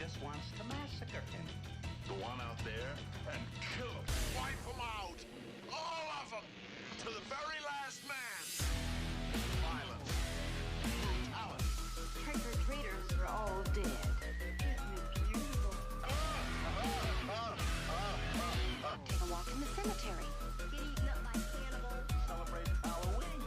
just wants to massacre him. Go on out there and kill them. Wipe them out. All of them. To the very last man. Violence. Brutality. Trick-or-treaters are all dead. Isn't it beautiful? Take a walk in the cemetery. Get eaten up by cannibals. Celebrate Halloween.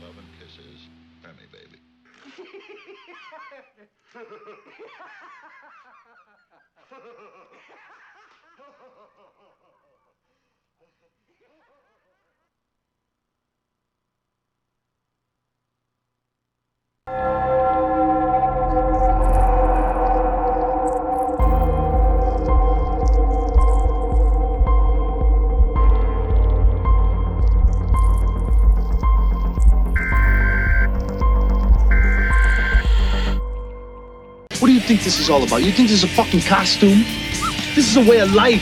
Love and kisses, Penny baby. What do you think this is all about? You think this is a fucking costume? This is a way of life.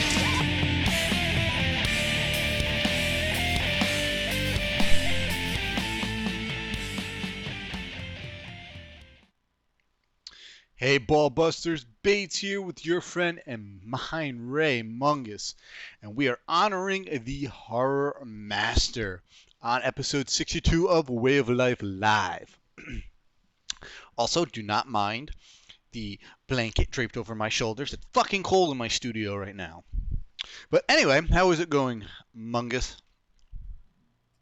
Hey BALLBUSTERS, Bates here with your friend and mine Ray Mungus, and we are honoring the horror master on episode 62 of Way of Life Live. Also, do not mind the blanket draped over my shoulders. It's fucking cold in my studio right now. But anyway, how is it going, Mungus?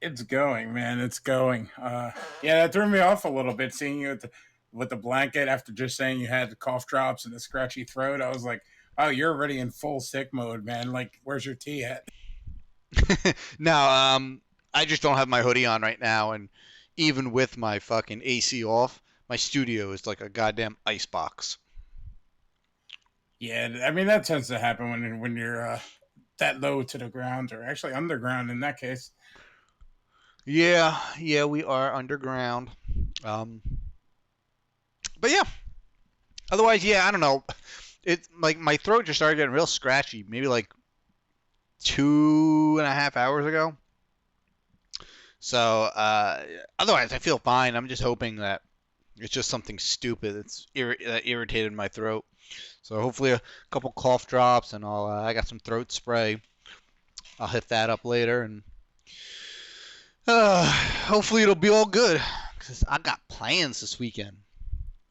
It's going, man. It's going. Yeah, that threw me off a little bit seeing you with the blanket after just saying you had cough drops and a scratchy throat. I was like, oh, you're already in full sick mode, man. Like, where's your tea at? Now, I just don't have my hoodie on right now, and even with my fucking AC off, my studio is like a goddamn icebox. Yeah, I mean, that tends to happen when you're that low to the ground, or actually underground in that case. Yeah, we are underground. But yeah, otherwise, yeah, I don't know. It's like my throat just started getting real scratchy, maybe like 2.5 hours ago. So, otherwise, I feel fine. I'm just hoping that it's just something stupid that's that irritated my throat. So hopefully a couple cough drops, and I got some throat spray. I'll hit that up later, and hopefully it'll be all good, because I got plans this weekend.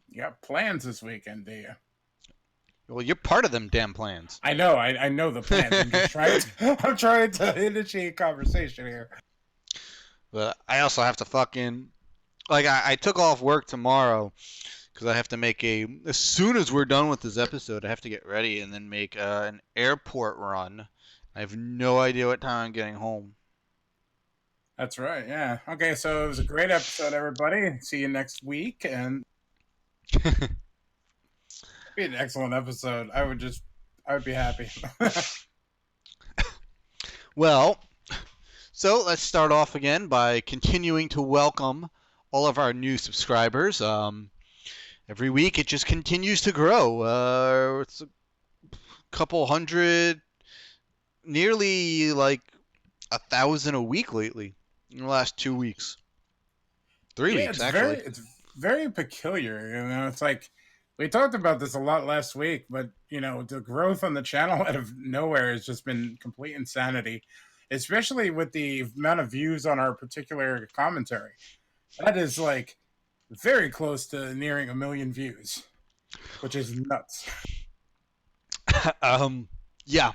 You got plans this weekend, do you? Well, you're part of them damn plans. I know. I know the plans. I'm trying to initiate conversation here. But I also have to fucking... Like, I took off work tomorrow because I have to make as soon as we're done with this episode, I have to get ready and then make an airport run. I have no idea what time I'm getting home. That's right, yeah. Okay, so it was a great episode, everybody. See you next week, and be an excellent episode. I would be happy. Well, so let's start off again by continuing to welcome all of our new subscribers. Every week it just continues to grow. It's a couple hundred, nearly like 1,000 a week lately in the last 2 weeks. 3 weeks, actually. It's very peculiar. You know, it's like we talked about this a lot last week, but you know, the growth on the channel out of nowhere has just been complete insanity, especially with the amount of views on our particular commentary. That is like very close to nearing 1 million views, which is nuts. Yeah.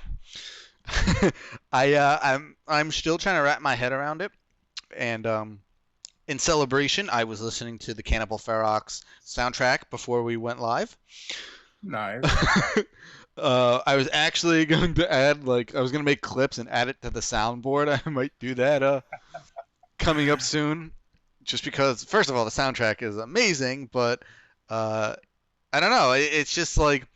I'm still trying to wrap my head around it, and in celebration, I was listening to the Cannibal Ferox soundtrack before we went live. Nice. I was actually going to add, like, I was going to make clips and add it to the soundboard. I might do that coming up soon. Just because, first of all, the soundtrack is amazing, but I don't know. It's just like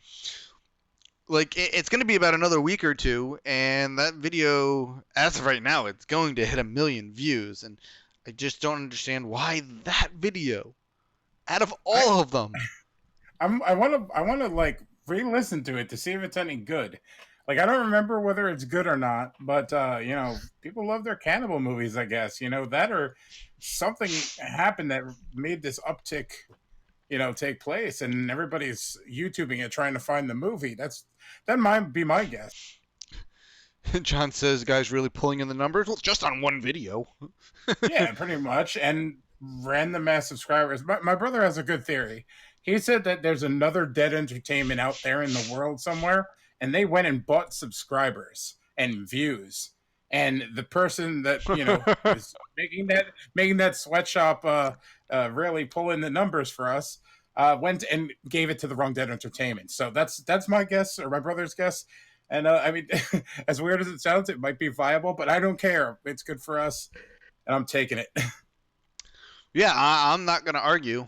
it's going to be about another week or two, and that video, as of right now, it's going to hit 1 million views, and I just don't understand why that video, out of all of them. I want to like re-listen to it to see if it's any good. Like, I don't remember whether it's good or not, but people love their cannibal movies, I guess. That or something happened that made this uptick, take place, and everybody's YouTubing it trying to find the movie. That might be my guess. John says, guys really pulling in the numbers? Well, just on one video. Yeah, pretty much. And random ass subscribers. My brother has a good theory. He said that there's another Dead Entertainment out there in the world somewhere, and they went and bought subscribers and views. And the person that is making that sweatshop really pull in the numbers for us went and gave it to the wrong Dead Entertainment. So that's my guess, or my brother's guess. And I mean, as weird as it sounds, it might be viable, but I don't care. It's good for us, and I'm taking it. Yeah, I'm not going to argue.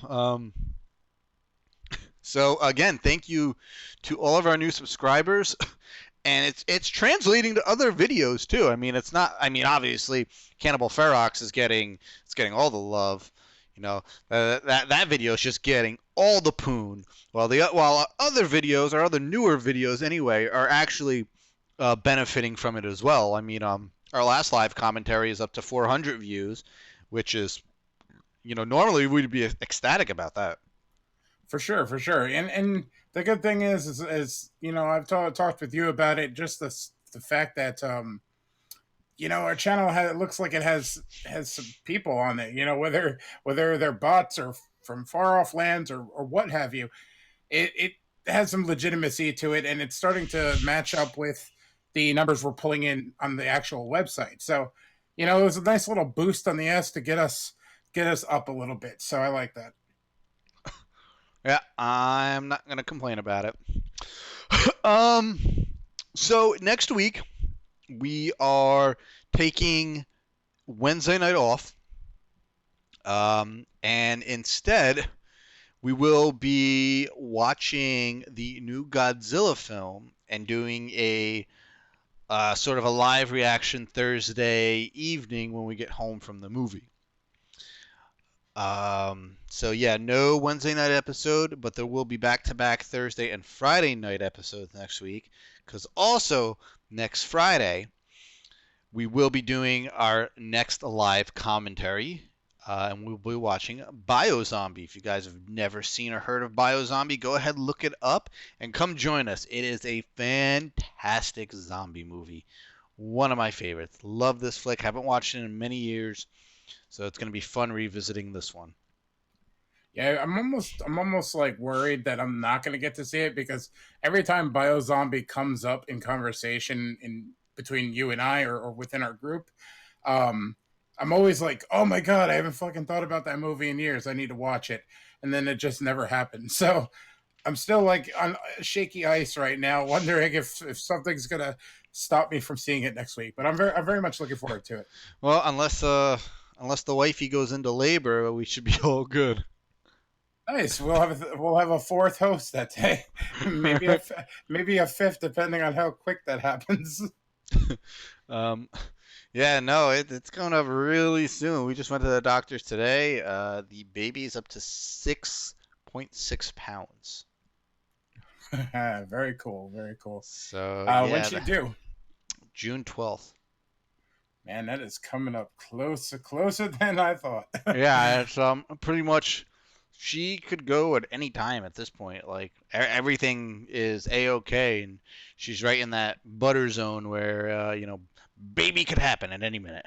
So again, thank you to all of our new subscribers, and it's translating to other videos too. I mean, it's not. I mean, obviously, Cannibal Ferox is getting all the love. That video is just getting all the poon, while other videos, or other newer videos anyway, are actually benefiting from it as well. I mean, our last live commentary is up to 400 views, which is, normally we'd be ecstatic about that. For sure. And the good thing is I've talked with you about it, just the fact that our channel looks like it has some people on it, whether they're bots or from far off lands or what have you. It has some legitimacy to it, and it's starting to match up with the numbers we're pulling in on the actual website. So, it was a nice little boost on the ass to get us up a little bit. So I like that. Yeah, I'm not going to complain about it. So next week we are taking Wednesday night off. And instead we will be watching the new Godzilla film and doing a sort of a live reaction Thursday evening when we get home from the movie. So yeah, no Wednesday night episode, but there will be back-to-back Thursday and Friday night episodes next week, because also next Friday we will be doing our next live commentary, and we'll be watching Biozombie. If you guys have never seen or heard of Biozombie, go ahead, look it up, and come join us. It is a fantastic zombie movie. One of my favorites. Love this flick. Haven't watched it in many years. So it's going to be fun revisiting this one. Yeah, I'm almost like worried that I'm not going to get to see it, because every time Biozombie comes up in conversation in between you and I or within our group, I'm always like, oh my God, I haven't fucking thought about that movie in years. I need to watch it. And then it just never happens. So I'm still like on shaky ice right now, wondering if something's going to stop me from seeing it next week. But I'm very much looking forward to it. Well, unless the wifey goes into labor, we should be all good. Nice. We'll have a fourth host that day, maybe a fifth, depending on how quick that happens. Yeah, no, it's going up really soon. We just went to the doctor's today. The baby's up to 6.6 pounds. Very cool. So when'd she do? June 12th. Man, that is coming up closer than I thought. Yeah, it's pretty much. She could go at any time at this point. Like, everything is A-okay, and she's right in that butter zone where baby could happen at any minute.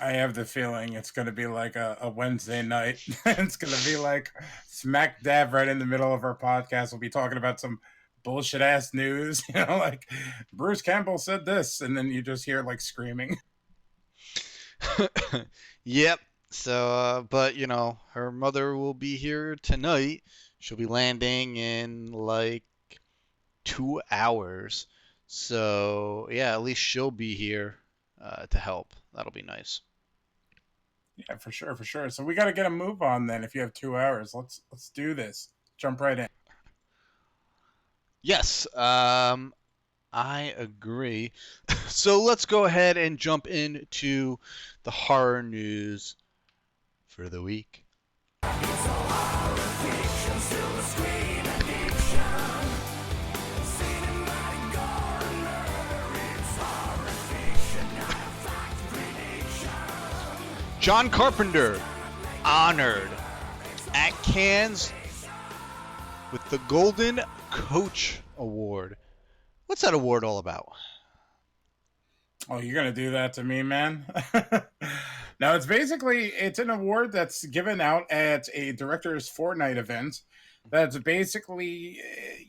I have the feeling it's going to be like a Wednesday night. It's going to be like smack dab right in the middle of our podcast. We'll be talking about some bullshit ass news, like Bruce Campbell said this, and then you just hear like screaming. Yep. So, but her mother will be here tonight. She'll be landing in like 2 hours. So yeah, at least she'll be here to help. That'll be nice. Yeah, for sure, for sure. So we got to get a move on then. If you have 2 hours, let's do this. Jump right in. Yes, I agree. So let's go ahead and jump into the horror news for the week. John Carpenter honored at Cannes with the Golden Coach Award. What's that award all about? Oh, you're gonna do that to me, man? No, it's an award that's given out at a director's fortnight event. That's basically,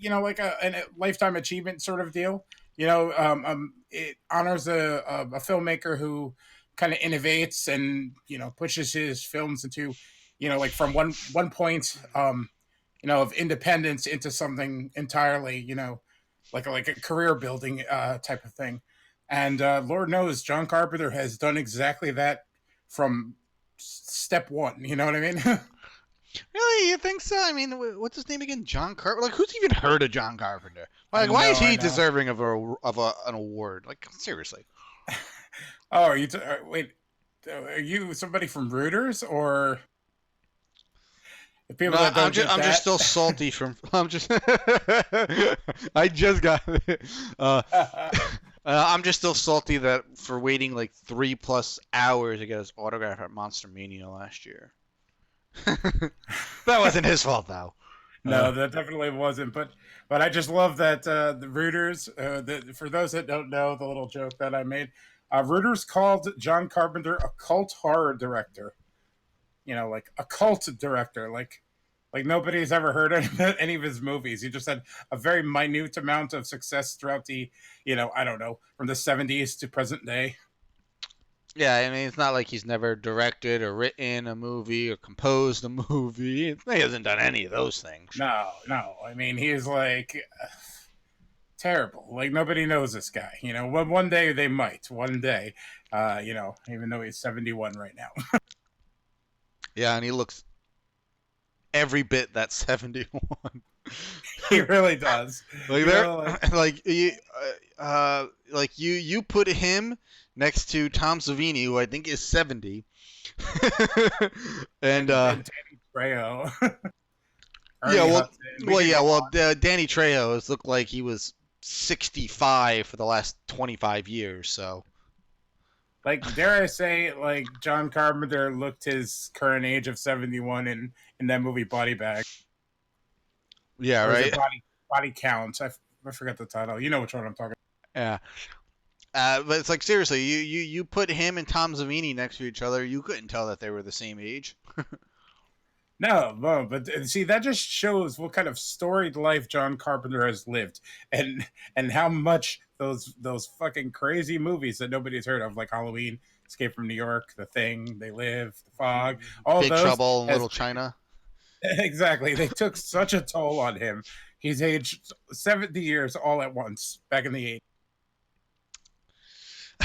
like a lifetime achievement sort of deal. It honors a filmmaker who kind of innovates and pushes his films into, like from one point, of independence into something entirely, like a career building type of thing. And Lord knows John Carpenter has done exactly that from step one. You know what I mean? Really? You think so? I mean, what's his name again? John Carpenter? Like, who's even heard of John Carpenter? Like, why is he deserving of an award? Like, seriously. Oh, are you? Wait, are you somebody from Reuters or? People that don't I'm just still salty from. I just got it. I'm just still salty that for waiting like 3+ hours to get his autograph at Monster Mania last year. That wasn't his fault though. No, that definitely wasn't. But I just love that the Reuters. For those that don't know, the little joke that I made, Reuters called John Carpenter a cult horror director. Like a cult director, like nobody's ever heard of any of his movies. He just had a very minute amount of success throughout the, I don't know, from the 70s to present day. Yeah, I mean, it's not like he's never directed or written a movie or composed a movie. He hasn't done any of those things. No. I mean, he's like terrible. Like nobody knows this guy. One day they might. One day, even though he's 71 right now. Yeah, and he looks every bit that 71. He really does. You put him next to Tom Savini, who I think is 70, and Danny Trejo. Danny Trejo has looked like he was 65 for the last 25 years. So, like, dare I say, like John Carpenter looked his current age of 71 in that movie Body Bag. Yeah, right. Body Count. I forgot the title. You know which one I'm talking about. Yeah. But it's like, seriously, you put him and Tom Savini next to each other, you couldn't tell that they were the same age. No, but see, that just shows what kind of storied life John Carpenter has lived, and how much those fucking crazy movies that nobody's heard of, like Halloween, Escape from New York, The Thing, They Live, The Fog, all Big those Trouble in Little China. Exactly, they took such a toll on him. He's aged 70 years all at once back in the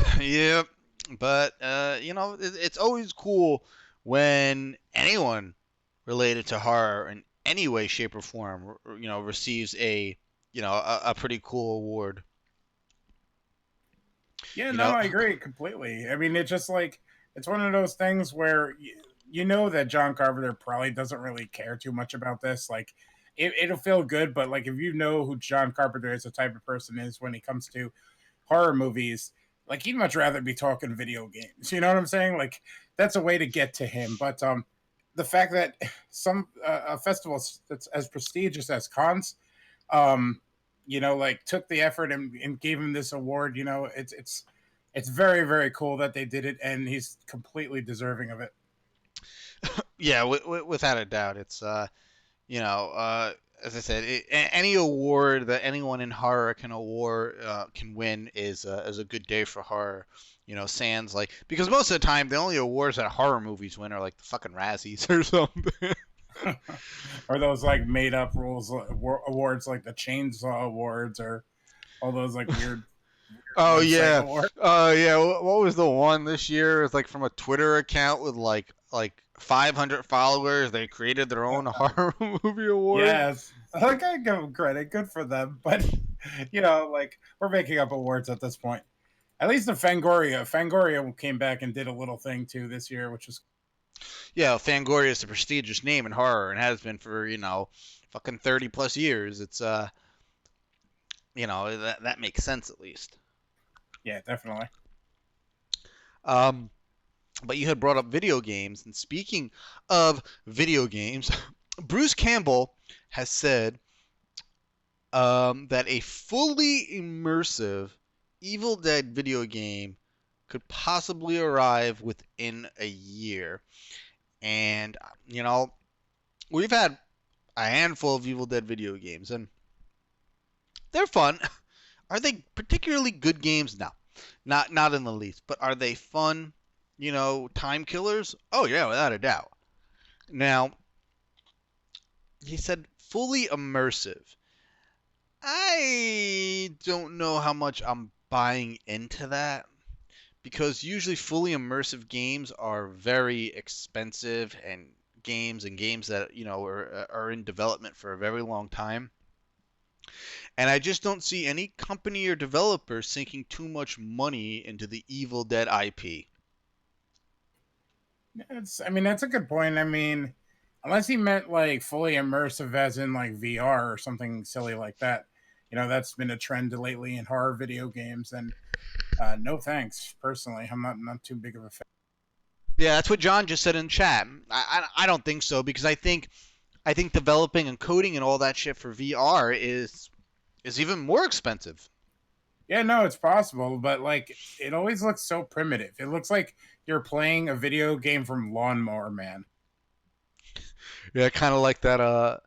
80s. Yep, but it's always cool when anyone related to horror in any way, shape, or form, receives a pretty cool award. Yeah, I agree completely. I mean, it's just like, it's one of those things where that John Carpenter probably doesn't really care too much about this. Like, it'll feel good, but like if you know who John Carpenter is, the type of person is when it comes to horror movies, like he'd much rather be talking video games. You know what I'm saying? Like that's a way to get to him. But the fact that some a festival that's as prestigious as Cannes, like took the effort and gave him this award, it's very, very cool that they did it, and he's completely deserving of it. Yeah, without a doubt, it's as I said, any award that anyone in horror can win is a good day for horror. Sans like, because most of the time the only awards that horror movies win are like the fucking Razzies or something. Or those like made up rules awards like the Chainsaw Awards or all those like weird Oh website yeah, awards. yeah. What was the one this year? It's like from a Twitter account with like 500 followers. They created their own horror movie award. Yes. Like I give them credit, good for them. But you know, like we're making up awards at this point. At least the Fangoria came back and did a little thing too this year, which is Yeah, Fangoria is a prestigious name in horror and has been for fucking 30 plus years. It's that makes sense at least. yeah, definitely. But you had brought up video games, and speaking of video games, Bruce Campbell has said that a fully immersive Evil Dead video game could possibly arrive within a year. And, we've had a handful of Evil Dead video games, and they're fun. Are they particularly good games? No, not in the least. But are they fun, time killers? Oh, yeah, without a doubt. Now, he said fully immersive. I don't know how much I'm buying into that, because usually fully immersive games are very expensive and games that are in development for a very long time, and I just don't see any company or developer sinking too much money into the Evil Dead IP. That's a good point. I mean, unless he meant like fully immersive as in like VR or something silly like that. That's been a trend lately in horror video games, and no thanks. Personally, I'm not too big of a fan. Yeah, that's what John just said in chat. I don't think so, because I think developing and coding and all that shit for VR is even more expensive. Yeah, no, it's possible, but like it always looks so primitive. It looks like you're playing a video game from Lawnmower Man. Yeah, kind of like that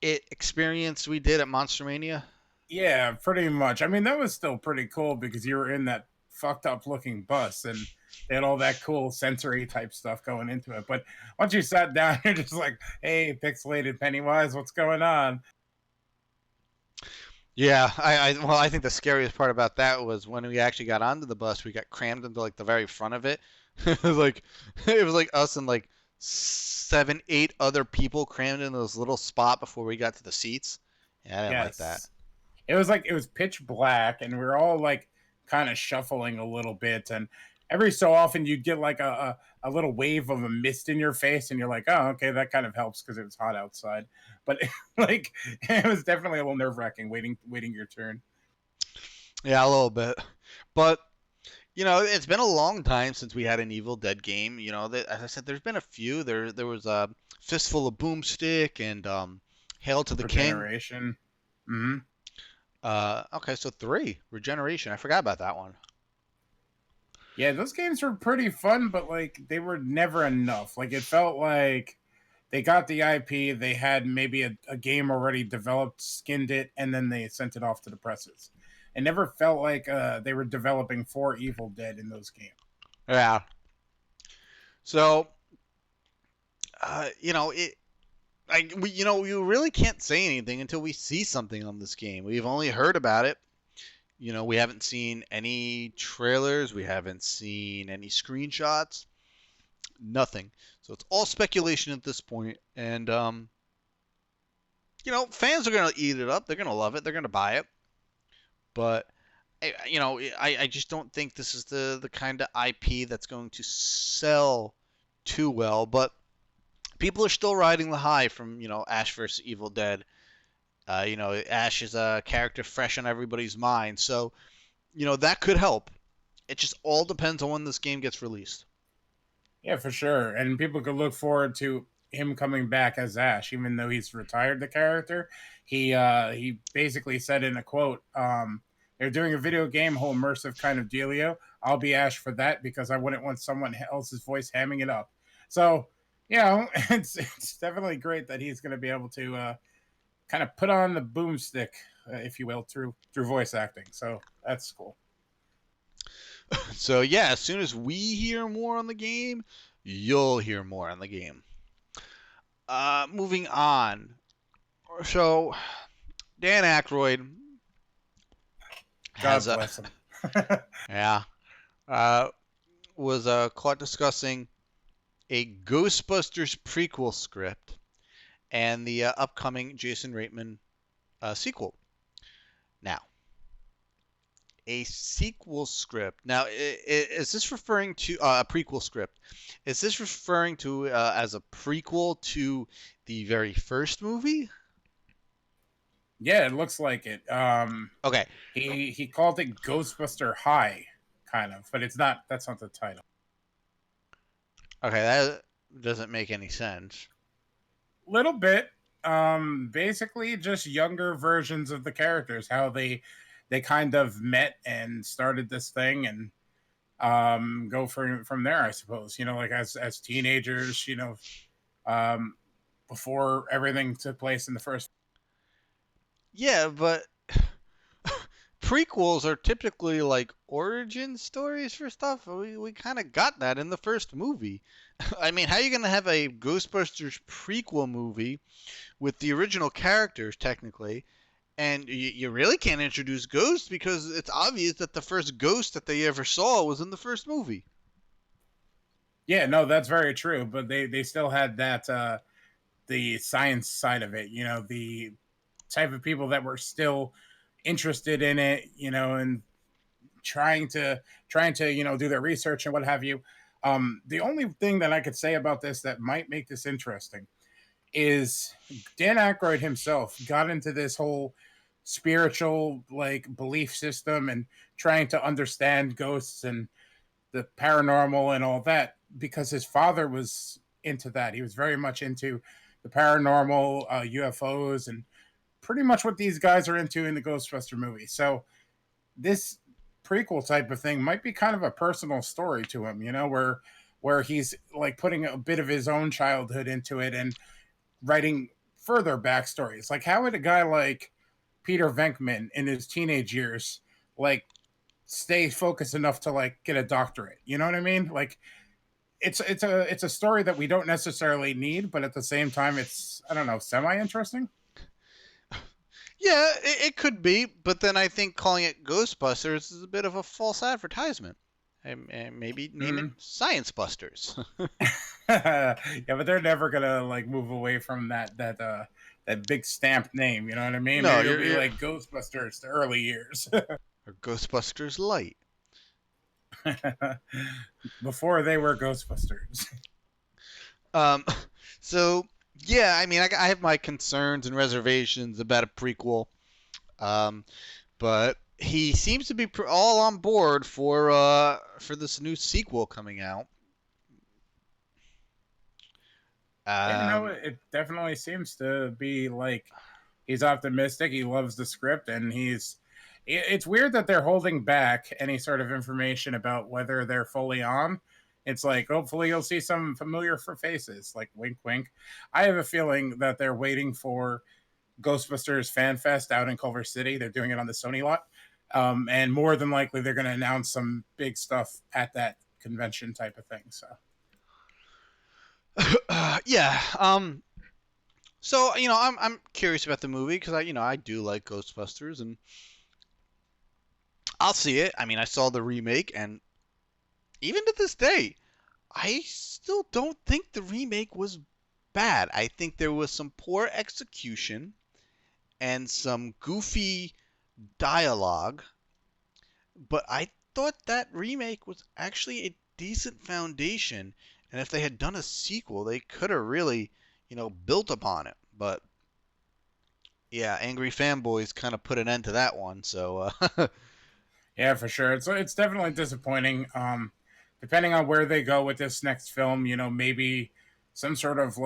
experience we did at Monster Mania. Yeah, pretty much. I mean, that was still pretty cool because you were in that fucked up looking bus and they had all that cool sensory type stuff going into it. But once you sat down, you're just like, hey, pixelated Pennywise, what's going on? Yeah, I think the scariest part about that was when we actually got onto the bus, we got crammed into like the very front of it. It was like us and like 7, 8 other people crammed in this little spot before we got to the seats. Yeah, I didn't like that. It was pitch black, and we were all like kind of shuffling a little bit, and every so often you'd get like a little wave of a mist in your face, and you're like, oh, okay, that kind of helps because it was hot outside. But like it was definitely a little nerve-wracking waiting your turn. Yeah, a little bit. But it's been a long time since we had an Evil Dead game. As I said, there's been a few. There was a Fistful of Boomstick and Hail to the King. Regeneration. Mm-hmm. Okay, so 3. Regeneration. I forgot about that one. Yeah, those games were pretty fun, but like they were never enough. Like it felt like they got the IP, they had maybe a game already developed, skinned it, and then they sent it off to the presses. It never felt like they were developing for Evil Dead in those games. Yeah. So, we really can't say anything until we see something on this game. We've only heard about it. We haven't seen any trailers. We haven't seen any screenshots. Nothing. So it's all speculation at this point. And, fans are going to eat it up. They're going to love it. They're going to buy it. But, I just don't think this is the kind of IP that's going to sell too well. But people are still riding the high from, Ash vs. Evil Dead. Ash is a character fresh on everybody's mind. So, that could help. It just all depends on when this game gets released. Yeah, for sure. And people could look forward to him coming back as Ash, even though he's retired the character. He basically said in a quote, they're doing a video game, whole immersive kind of dealio. I'll be Ash for that because I wouldn't want someone else's voice hamming it up. So, it's definitely great that he's going to be able to kind of put on the boomstick, if you will, through voice acting. So that's cool. So yeah, as soon as we hear more on the game, you'll hear more on the game. moving on. So, Dan Aykroyd God has bless him. was caught discussing a Ghostbusters prequel script and the upcoming Jason Reitman sequel. Now, a sequel script. Now, is this referring to a prequel script? Is this referring to as a prequel to the very first movie? Yeah, it looks like it. Okay. He called it Ghostbuster High, kind of, but it's not. That's not the title. Okay, that doesn't make any sense. Little bit. Basically just younger versions of the characters, how they kind of met and started this thing, and go from there, I suppose. Like as teenagers, before everything took place in the first. Yeah, but prequels are typically like origin stories for stuff. We kind of got that in the first movie. I mean, how are you going to have a Ghostbusters prequel movie with the original characters, technically, and you really can't introduce ghosts because it's obvious that the first ghost that they ever saw was in the first movie. Yeah, no, that's very true. But they still had that the science side of it. The type of people that were still interested in it. And trying to do their research and what have you. The only thing that I could say about this that might make this interesting is Dan Aykroyd himself got into this whole spiritual belief system and trying to understand ghosts and the paranormal and all that because his father was into that. He was very much into the paranormal, UFOs, and pretty much what these guys are into in the Ghostbuster movie. So this prequel type of thing might be kind of a personal story to him, where he's putting a bit of his own childhood into it and writing further backstories. Like, how would a guy like Peter Venkman in his teenage years stay focused enough to get a doctorate? You know what I mean? It's a story that we don't necessarily need, but at the same time, it's, I don't know, semi-interesting. Yeah, it could be, but then I think calling it Ghostbusters is a bit of a false advertisement. And maybe name it Science Busters. Yeah, but they're never gonna move away from that big stamped name. You know what I mean? No, it'll be like Ghostbusters the early years. Or Ghostbusters Light. Before they were Ghostbusters. So yeah, I mean, I have my concerns and reservations about a prequel, but he seems to be all on board for this new sequel coming out. It definitely seems to be he's optimistic. He loves the script, and it's weird that they're holding back any sort of information about whether they're fully on. It's hopefully you'll see some familiar faces, wink, wink. I have a feeling that they're waiting for Ghostbusters Fan Fest out in Culver City. They're doing it on the Sony lot. And more than likely, they're going to announce some big stuff at that convention type of thing. So, yeah. So I'm curious about the movie because I do like Ghostbusters, and I'll see it. I mean, I saw the remake, and even to this day, I still don't think the remake was bad. I think there was some poor execution and some goofy dialogue, but I thought that remake was actually a decent foundation, and if they had done a sequel, they could have really, built upon it. But yeah, angry fanboys kind of put an end to that one. So yeah, for sure, it's definitely disappointing. Depending on where they go with this next film, maybe some sort of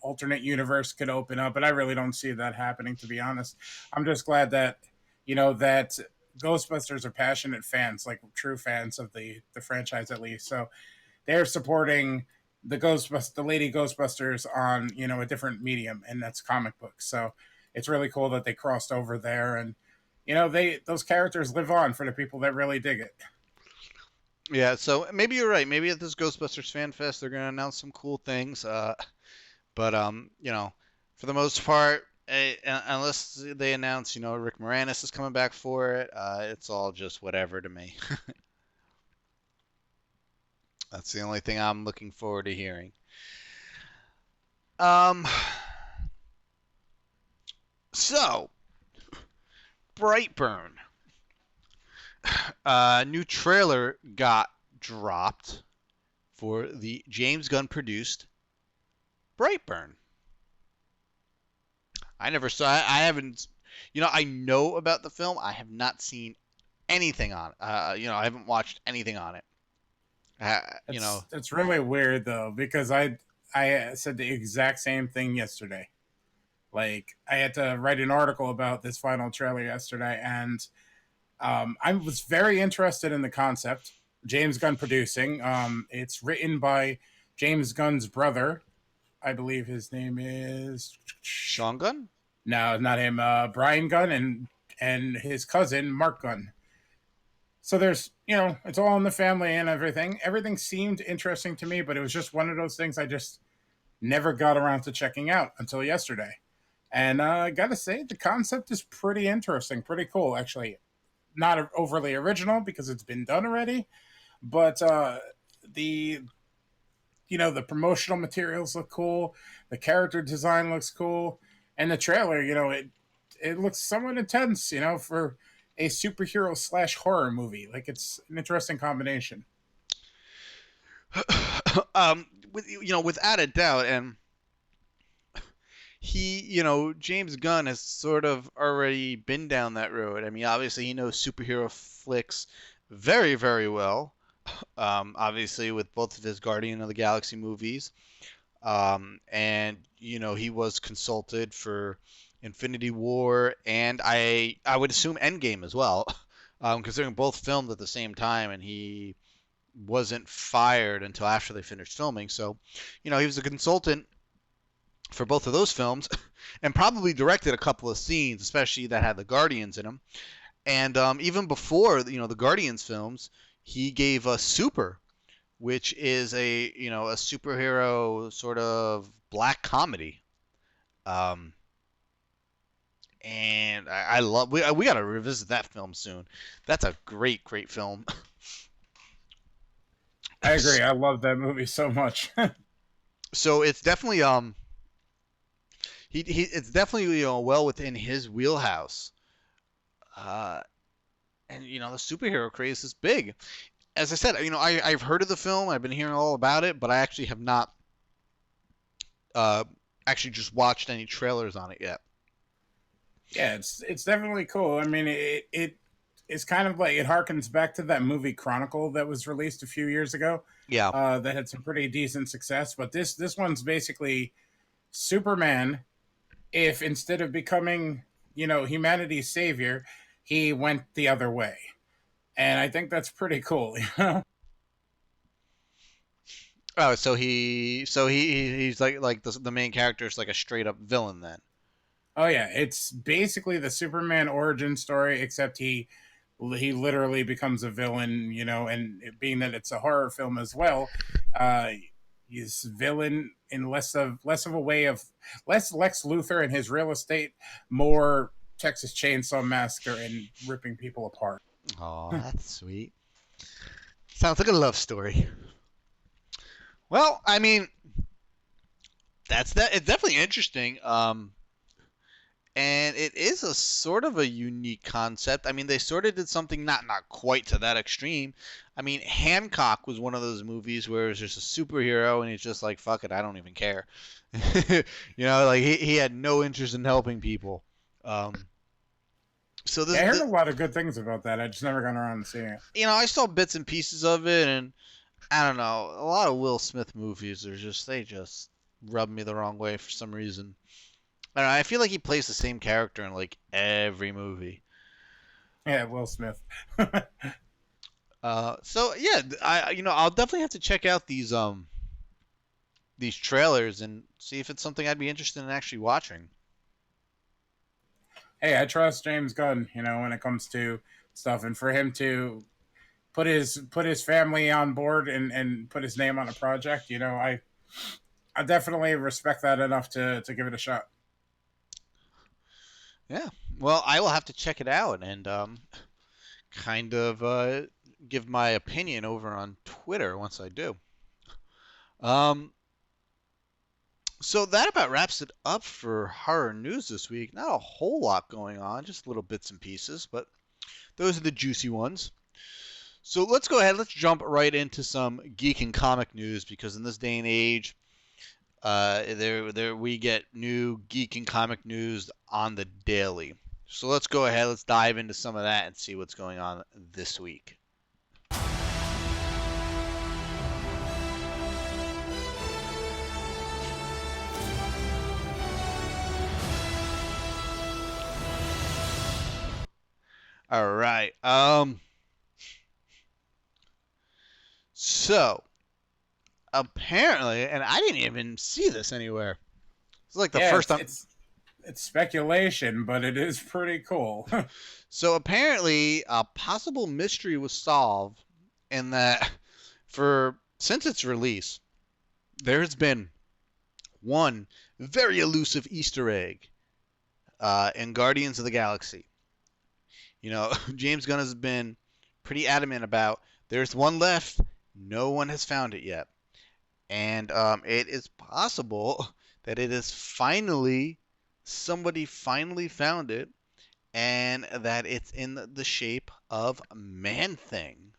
alternate universe could open up, but I really don't see that happening, to be honest. I'm just glad that that Ghostbusters are passionate fans, true fans of the franchise at least. So they're supporting the Lady Ghostbusters on a different medium, and that's comic books. So it's really cool that they crossed over there, and those characters live on for the people that really dig it. Yeah, so maybe you're right. Maybe at this Ghostbusters Fan Fest, they're going to announce some cool things. But for the most part, unless they announce, Rick Moranis is coming back for it, it's all just whatever to me. That's the only thing I'm looking forward to hearing. So, Brightburn. New trailer got dropped for the James Gunn-produced Brightburn. I never saw it. I haven't, I know about the film. I have not seen anything on it. I haven't watched anything on it. It's really weird though, because I said the exact same thing yesterday. Like, I had to write an article about this final trailer yesterday, and I was very interested in the concept. James Gunn producing. It's written by James Gunn's brother. I believe his name is Sean Gunn? No, not him. Brian Gunn and his cousin Mark Gunn. So there's, it's all in the family and everything. Everything seemed interesting to me, but it was just one of those things I just never got around to checking out until yesterday. And I gotta say, the concept is pretty interesting, pretty cool, actually. Not overly original because it's been done already, but the promotional materials look cool, the character design looks cool, and the trailer, it looks somewhat intense, for a superhero / horror movie. Like, it's an interesting combination. Without a doubt, and he, James Gunn has sort of already been down that road. I mean, obviously he knows superhero flicks very, very well. Obviously with both of his Guardian of the Galaxy movies. And, he was consulted for Infinity War, and I would assume Endgame as well, considering both filmed at the same time, and he wasn't fired until after they finished filming. So, he was a consultant for both of those films, and probably directed a couple of scenes, especially that had the Guardians in them. And even before, the Guardians films, he gave us Super, which is a superhero sort of black comedy. And I love, we got to revisit that film soon. That's a great film. I agree. I love that movie so much. So it's definitely it's definitely well within his wheelhouse. And the superhero craze is big. As I said, I've heard of the film. I've been hearing all about it, but I actually have not actually just watched any trailers on it yet. Yeah, it's definitely cool. I mean, it's kind of like, it harkens back to that movie Chronicle that was released a few years ago. Yeah. That had some pretty decent success. But this one's basically Superman, if instead of becoming, humanity's savior, he went the other way. And I think that's pretty cool, Oh, so he's like the main character is like a straight up villain then. Oh yeah, it's basically the Superman origin story, except he literally becomes a villain, and being that it's a horror film as well, he's villain in less of a way of less Lex Luthor and his real estate, more Texas Chainsaw Massacre and ripping people apart. Oh, that's sweet. Sounds like a love story. Well, I mean, it's definitely interesting. And it is a sort of a unique concept. I mean, they sort of did something not quite to that extreme. I mean, Hancock was one of those movies where it's just a superhero and he's just like, fuck it, I don't even care. Like he had no interest in helping people. So I heard a lot of good things about that. I just never got around to seeing it. I saw bits and pieces of it, and I don't know. A lot of Will Smith movies they just rub me the wrong way for some reason. I don't know, I feel like he plays the same character in like every movie. Yeah, Will Smith. So yeah, I'll definitely have to check out these trailers and see if it's something I'd be interested in actually watching. Hey, I trust James Gunn, when it comes to stuff, and for him to put his family on board and put his name on a project, I definitely respect that enough to give it a shot. Yeah. Well, I will have to check it out and kind of give my opinion over on Twitter once I do. So that about wraps it up for horror news this week. Not a whole lot going on, just little bits and pieces, but those are the juicy ones. So let's go ahead. Let's jump right into some geek and comic news, because in this day and age, there we get new geek and comic news on the daily. So let's go ahead. Let's dive into some of that and see what's going on this week. All right. So apparently, and I didn't even see this anywhere. It's like the first time. It's speculation, but it is pretty cool. So apparently, a possible mystery was solved in that since its release, there's been one very elusive Easter egg in Guardians of the Galaxy. You know, James Gunn has been pretty adamant about there's one left. No one has found it yet. And it is possible that it is somebody finally found it, and that it's in the shape of Man-Thing.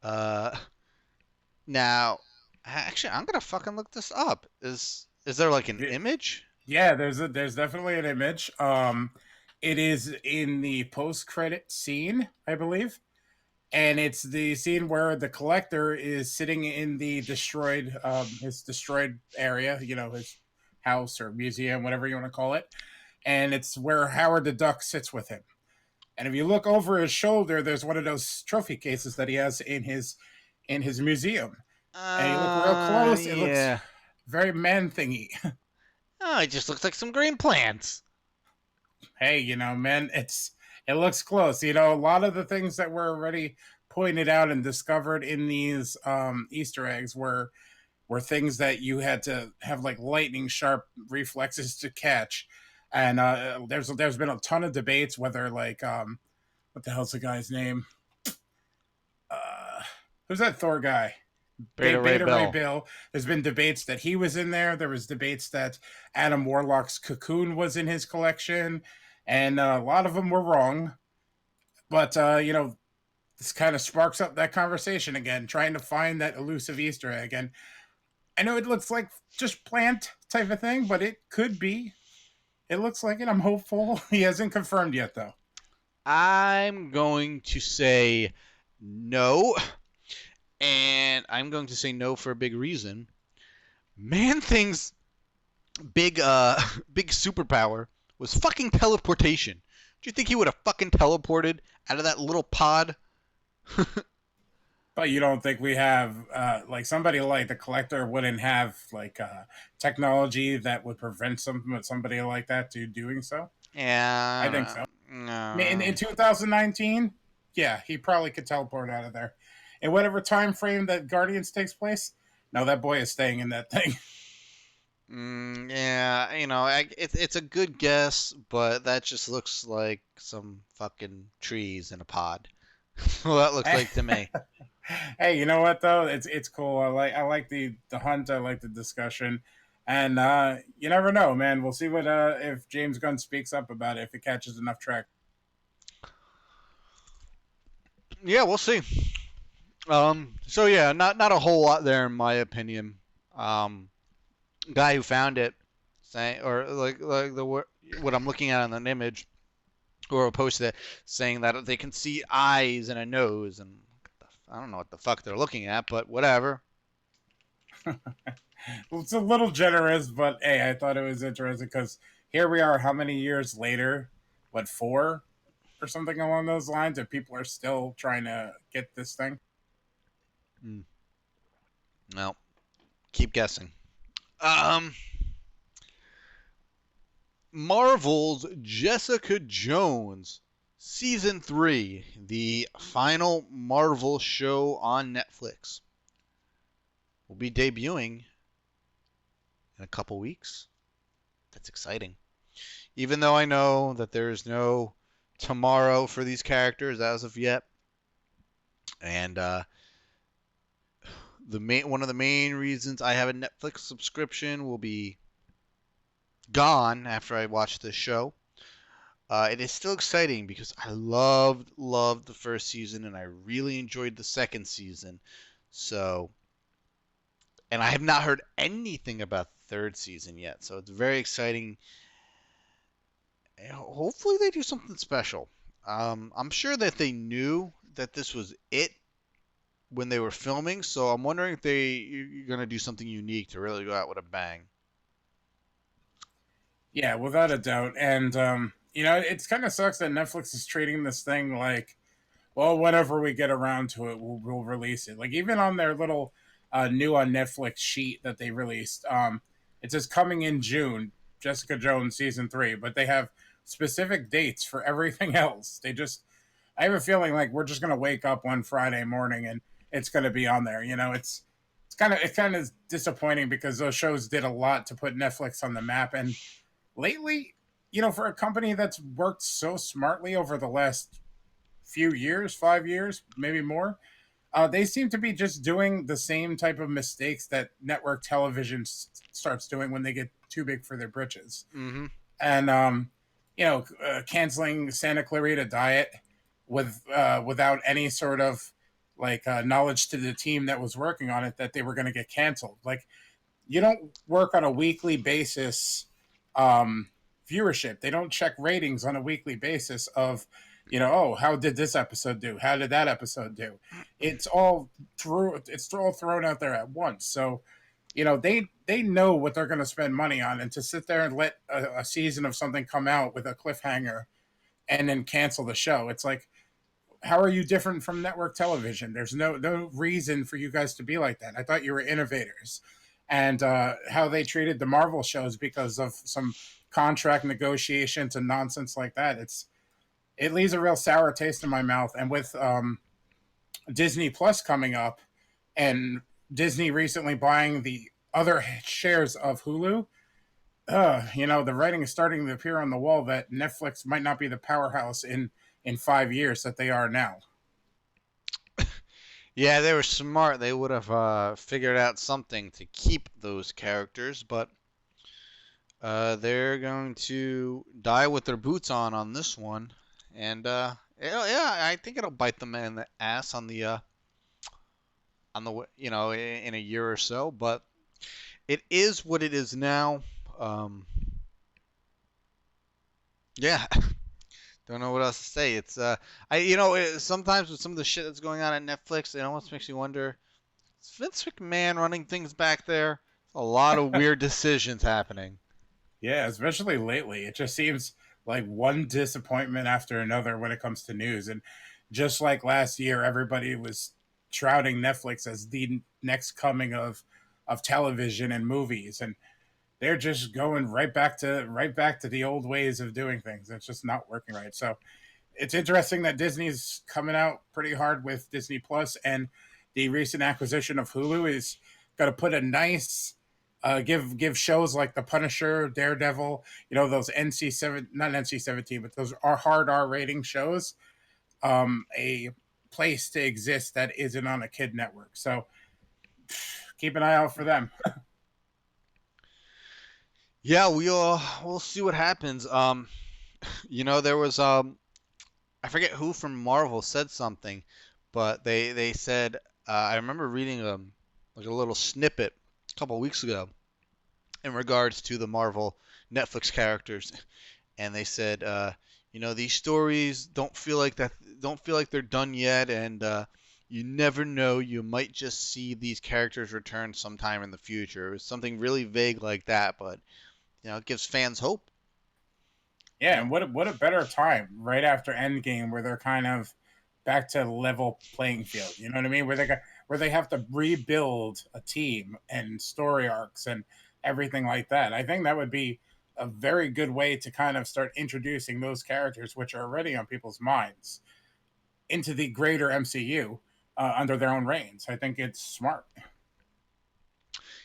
Now, actually, I'm going to fucking look this up. Is there like an image? Yeah, there's definitely an image. It is in the post-credit scene, I believe. And it's the scene where the Collector is sitting in the his destroyed area, you know, his house or museum, whatever you want to call it. And it's where Howard the Duck sits with him. And if you look over his shoulder, there's one of those trophy cases that he has in his museum. And you look real close, it looks very Man-thingy. Oh, it just looks like some green plants. Hey, you know, man, it looks close. You know, a lot of the things that were already pointed out and discovered in these Easter eggs were things that you had to have like lightning sharp reflexes to catch. And there's been a ton of debates whether like what the hell's the guy's name? Who's that Thor guy? Beta Ray Bill. There's been debates that he was in there. There was debates that Adam Warlock's Cocoon was in his collection, and a lot of them were wrong. But you know, this kind of sparks up that conversation again, trying to find that elusive Easter egg. And I know it looks like just plant type of thing, but it could be. It looks like it. I'm hopeful. He hasn't confirmed yet, though. I'm going to say no. And I'm going to say no for a big reason. Man-Thing's big superpower was fucking teleportation. Do you think he would have fucking teleported out of that little pod? But you don't think we have, like somebody like the Collector wouldn't have like technology that would prevent somebody like that to doing so? Yeah. I think so. No. I mean, in 2019, yeah, he probably could teleport out of there. In whatever time frame that Guardians takes place, no, that boy is staying in that thing. Yeah, you know, it's a good guess, but that just looks like some fucking trees in a pod. Well, that looks like to me. Hey, you know what though? It's cool. I like the hunt. I like the discussion, and you never know, man. We'll see what if James Gunn speaks up about it, if it catches enough track. Yeah, we'll see. So yeah, not a whole lot there in my opinion. Guy who found it, saying, or like what I'm looking at on an image, or posted it, saying that they can see eyes and a nose, and I don't know what the fuck they're looking at, but whatever. Well, it's a little generous, but hey, I thought it was interesting because here we are, how many years later? What, 4 or something along those lines, and people are still trying to get this thing. No, keep guessing. Marvel's Jessica Jones Season 3, the final Marvel show on Netflix, will be debuting in a couple weeks. That's exciting. Even though I know that there is no tomorrow for these characters as of yet, and one of the main reasons I have a Netflix subscription will be gone after I watch this show. It is still exciting because I loved the first season and I really enjoyed the second season. So, and I have not heard anything about the third season yet. So it's very exciting. Hopefully they do something special. I'm sure that they knew that this was it when they were filming. So I'm wondering if you're going to do something unique to really go out with a bang. Yeah, without a doubt. And, it's kind of sucks that Netflix is treating this thing like, well, whenever we get around to it, we'll release it. Like, even on their little new on Netflix sheet that they released, it says coming in June, Jessica Jones season 3, but they have specific dates for everything else. I have a feeling like we're just going to wake up one Friday morning and it's going to be on there. It's kind of disappointing because those shows did a lot to put Netflix on the map. And lately, for a company that's worked so smartly over the last few years, 5 years, maybe more, they seem to be just doing the same type of mistakes that network television starts doing when they get too big for their britches. Mm-hmm. And, canceling Santa Clarita Diet without any sort of knowledge to the team that was working on it that they were going to get canceled. Like, you don't work on a weekly basis viewership. They don't check ratings on a weekly basis of, how did this episode do? How did that episode do? It's all thrown out there at once. So, they know what they're going to spend money on, and to sit there and let a season of something come out with a cliffhanger and then cancel the show. It's like, how are you different from network television? There's no reason for you guys to be like that. I thought you were innovators. And how they treated the Marvel shows because of some contract negotiations and nonsense like that. It leaves a real sour taste in my mouth. And with Disney Plus coming up and Disney recently buying the other shares of Hulu, the writing is starting to appear on the wall that Netflix might not be the powerhouse in 5 years that they are now. Yeah, they were smart. They would have figured out something to keep those characters, but they're going to die with their boots on this one. And yeah, I think it'll bite them in the ass in a year or so. But it is what it is now. Yeah. Don't know what else to say. It's sometimes with some of the shit that's going on at Netflix, it almost makes you wonder, is Vince McMahon running things back there? A lot of weird decisions happening. Yeah, especially lately. It just seems like one disappointment after another when it comes to news. And just like last year, everybody was shrouding Netflix as the next coming of television and movies, and they're just going right back to the old ways of doing things. It's just not working right. So it's interesting that Disney's coming out pretty hard with Disney Plus, and the recent acquisition of Hulu is going to put a nice give shows like The Punisher, Daredevil, those not NC-17, but those are hard R rating shows, a place to exist that isn't on a kid network. So keep an eye out for them. Yeah, we'll see what happens. There was I forget who from Marvel said something, but they said I remember reading a little snippet a couple weeks ago in regards to the Marvel Netflix characters, and they said these stories don't feel like they're done yet, and you never know, you might just see these characters return sometime in the future. It was something really vague like that, but it gives fans hope. Yeah, and what a better time right after Endgame, where they're kind of back to level playing field. You know what I mean? Where they have to rebuild a team and story arcs and everything like that. I think that would be a very good way to kind of start introducing those characters, which are already on people's minds, into the greater MCU under their own reigns. I think it's smart.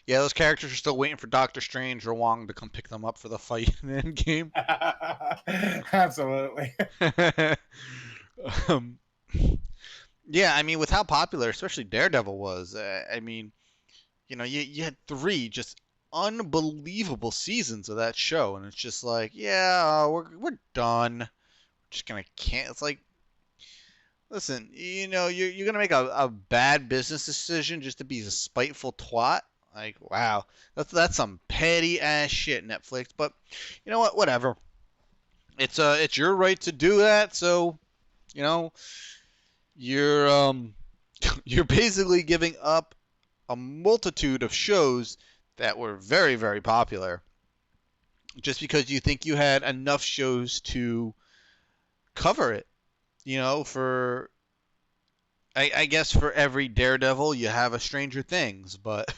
Yeah, those characters are still waiting for Doctor Strange or Wong to come pick them up for the fight in Endgame. Absolutely. um, yeah, I mean, with how popular, especially Daredevil was, you had 3 just unbelievable seasons of that show, and it's just like, yeah, we're done. We're just gonna can't. It's like, listen, you're gonna make a bad business decision just to be a spiteful twat. Like, wow, that's some petty ass shit, Netflix. But you know what? Whatever. It's your right to do that. So, you're you're basically giving up a multitude of shows that were very, very popular just because you think you had enough shows to cover it. I guess for every Daredevil you have a Stranger Things, but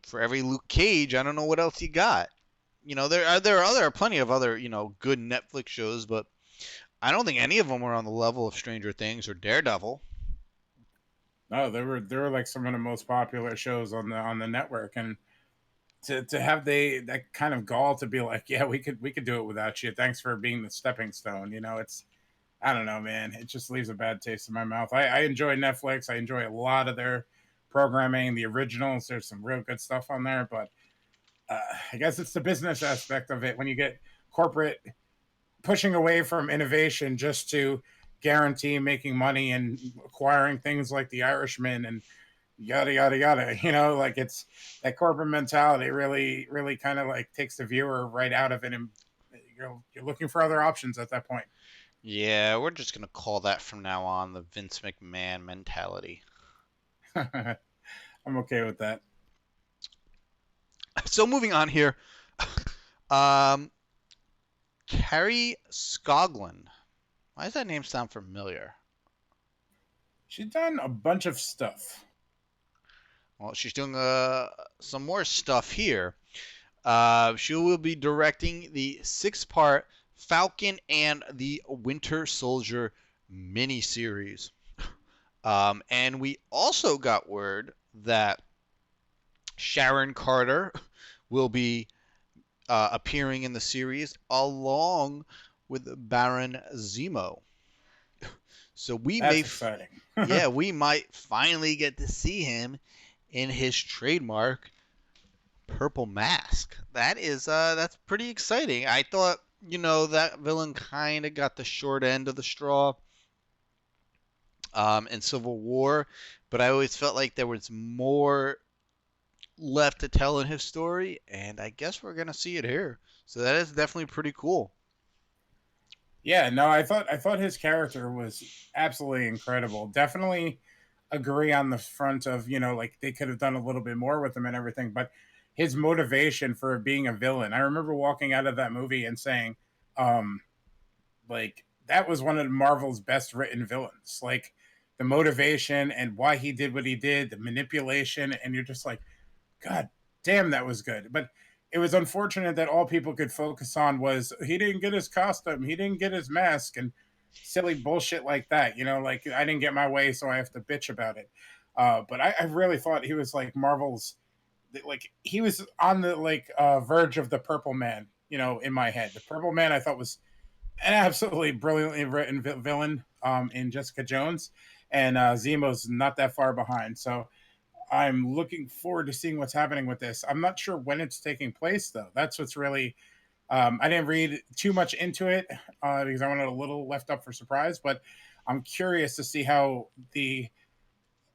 for every Luke Cage, I don't know what else you got. There are plenty of other good Netflix shows, but I don't think any of them were on the level of Stranger Things or Daredevil. No, they were like some of the most popular shows on the network, and to have that kind of gall to be like, yeah, we could do it without you. Thanks for being the stepping stone. It's, I don't know, man. It just leaves a bad taste in my mouth. I enjoy Netflix. I enjoy a lot of their programming, the originals. There's some real good stuff on there, but I guess it's the business aspect of it when you get corporate pushing away from innovation just to guarantee making money and acquiring things like The Irishman and yada yada yada. Like, it's that corporate mentality really really kind of like takes the viewer right out of it, and you're looking for other options at that point. Yeah, we're just gonna call that from now on the Vince McMahon mentality. I'm okay with that. So moving on here, Carrie Skoglund. Why does that name sound familiar? She's done a bunch of stuff. Well, she's doing some more stuff here. She will be directing the 6-part Falcon and the Winter Soldier miniseries. And we also got word that Sharon Carter will be appearing in the series along with Baron Zemo. So That's exciting. Yeah, we might finally get to see him in his trademark purple mask. That's pretty exciting. I thought, that villain kind of got the short end of the straw in Civil War, but I always felt like there was more left to tell in his story, and I guess we're gonna see it here. So that is definitely pretty cool. Yeah, no, I thought his character was absolutely incredible. Definitely agree on the front of, like, they could have done a little bit more with him and everything, but his motivation for being a villain. I remember walking out of that movie and saying, like, that was one of Marvel's best written villains. Like, the motivation and why he did what he did, the manipulation, and you're just like, God damn, that was good. But it was unfortunate that all people could focus on was he didn't get his costume, he didn't get his mask, and silly bullshit like that. Like, I didn't get my way, so I have to bitch about it. But I really thought he was like Marvel's, like, he was on the verge of the Purple Man. In my head, the Purple Man I thought was an absolutely brilliantly written villain in Jessica Jones, and Zemo's not that far behind. So I'm looking forward to seeing what's happening with this. I'm not sure when it's taking place, though. That's what's really... I didn't read too much into it because I wanted a little left up for surprise, but I'm curious to see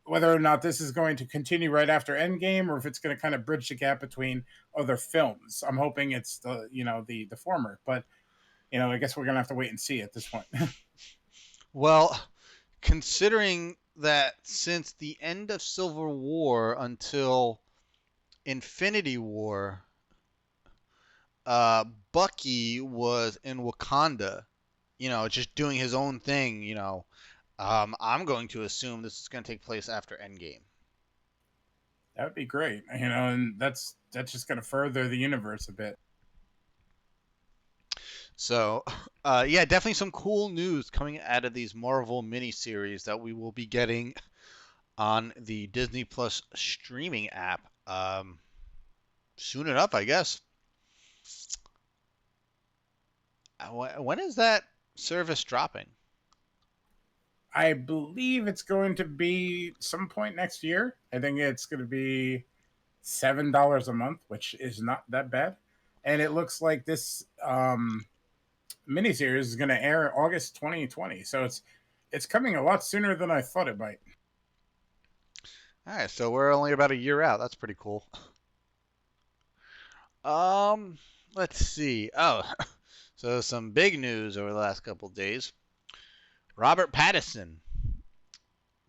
whether or not this is going to continue right after Endgame, or if it's going to kind of bridge the gap between other films. I'm hoping it's the former, but I guess we're going to have to wait and see at this point. Well, considering that since the end of Civil War until Infinity War, Bucky was in Wakanda, just doing his own thing, I'm going to assume this is going to take place after Endgame. That would be great, and that's just going to further the universe a bit. So, yeah, definitely some cool news coming out of these Marvel miniseries that we will be getting on the Disney Plus streaming app soon enough, I guess. When is that service dropping? I believe it's going to be some point next year. I think it's going to be $7 a month, which is not that bad. And it looks like this miniseries is going to air August 2020. So it's coming a lot sooner than I thought it might. All right, so we're only about a year out. That's pretty cool. Let's see. Oh, so some big news over the last couple of days. Robert Pattinson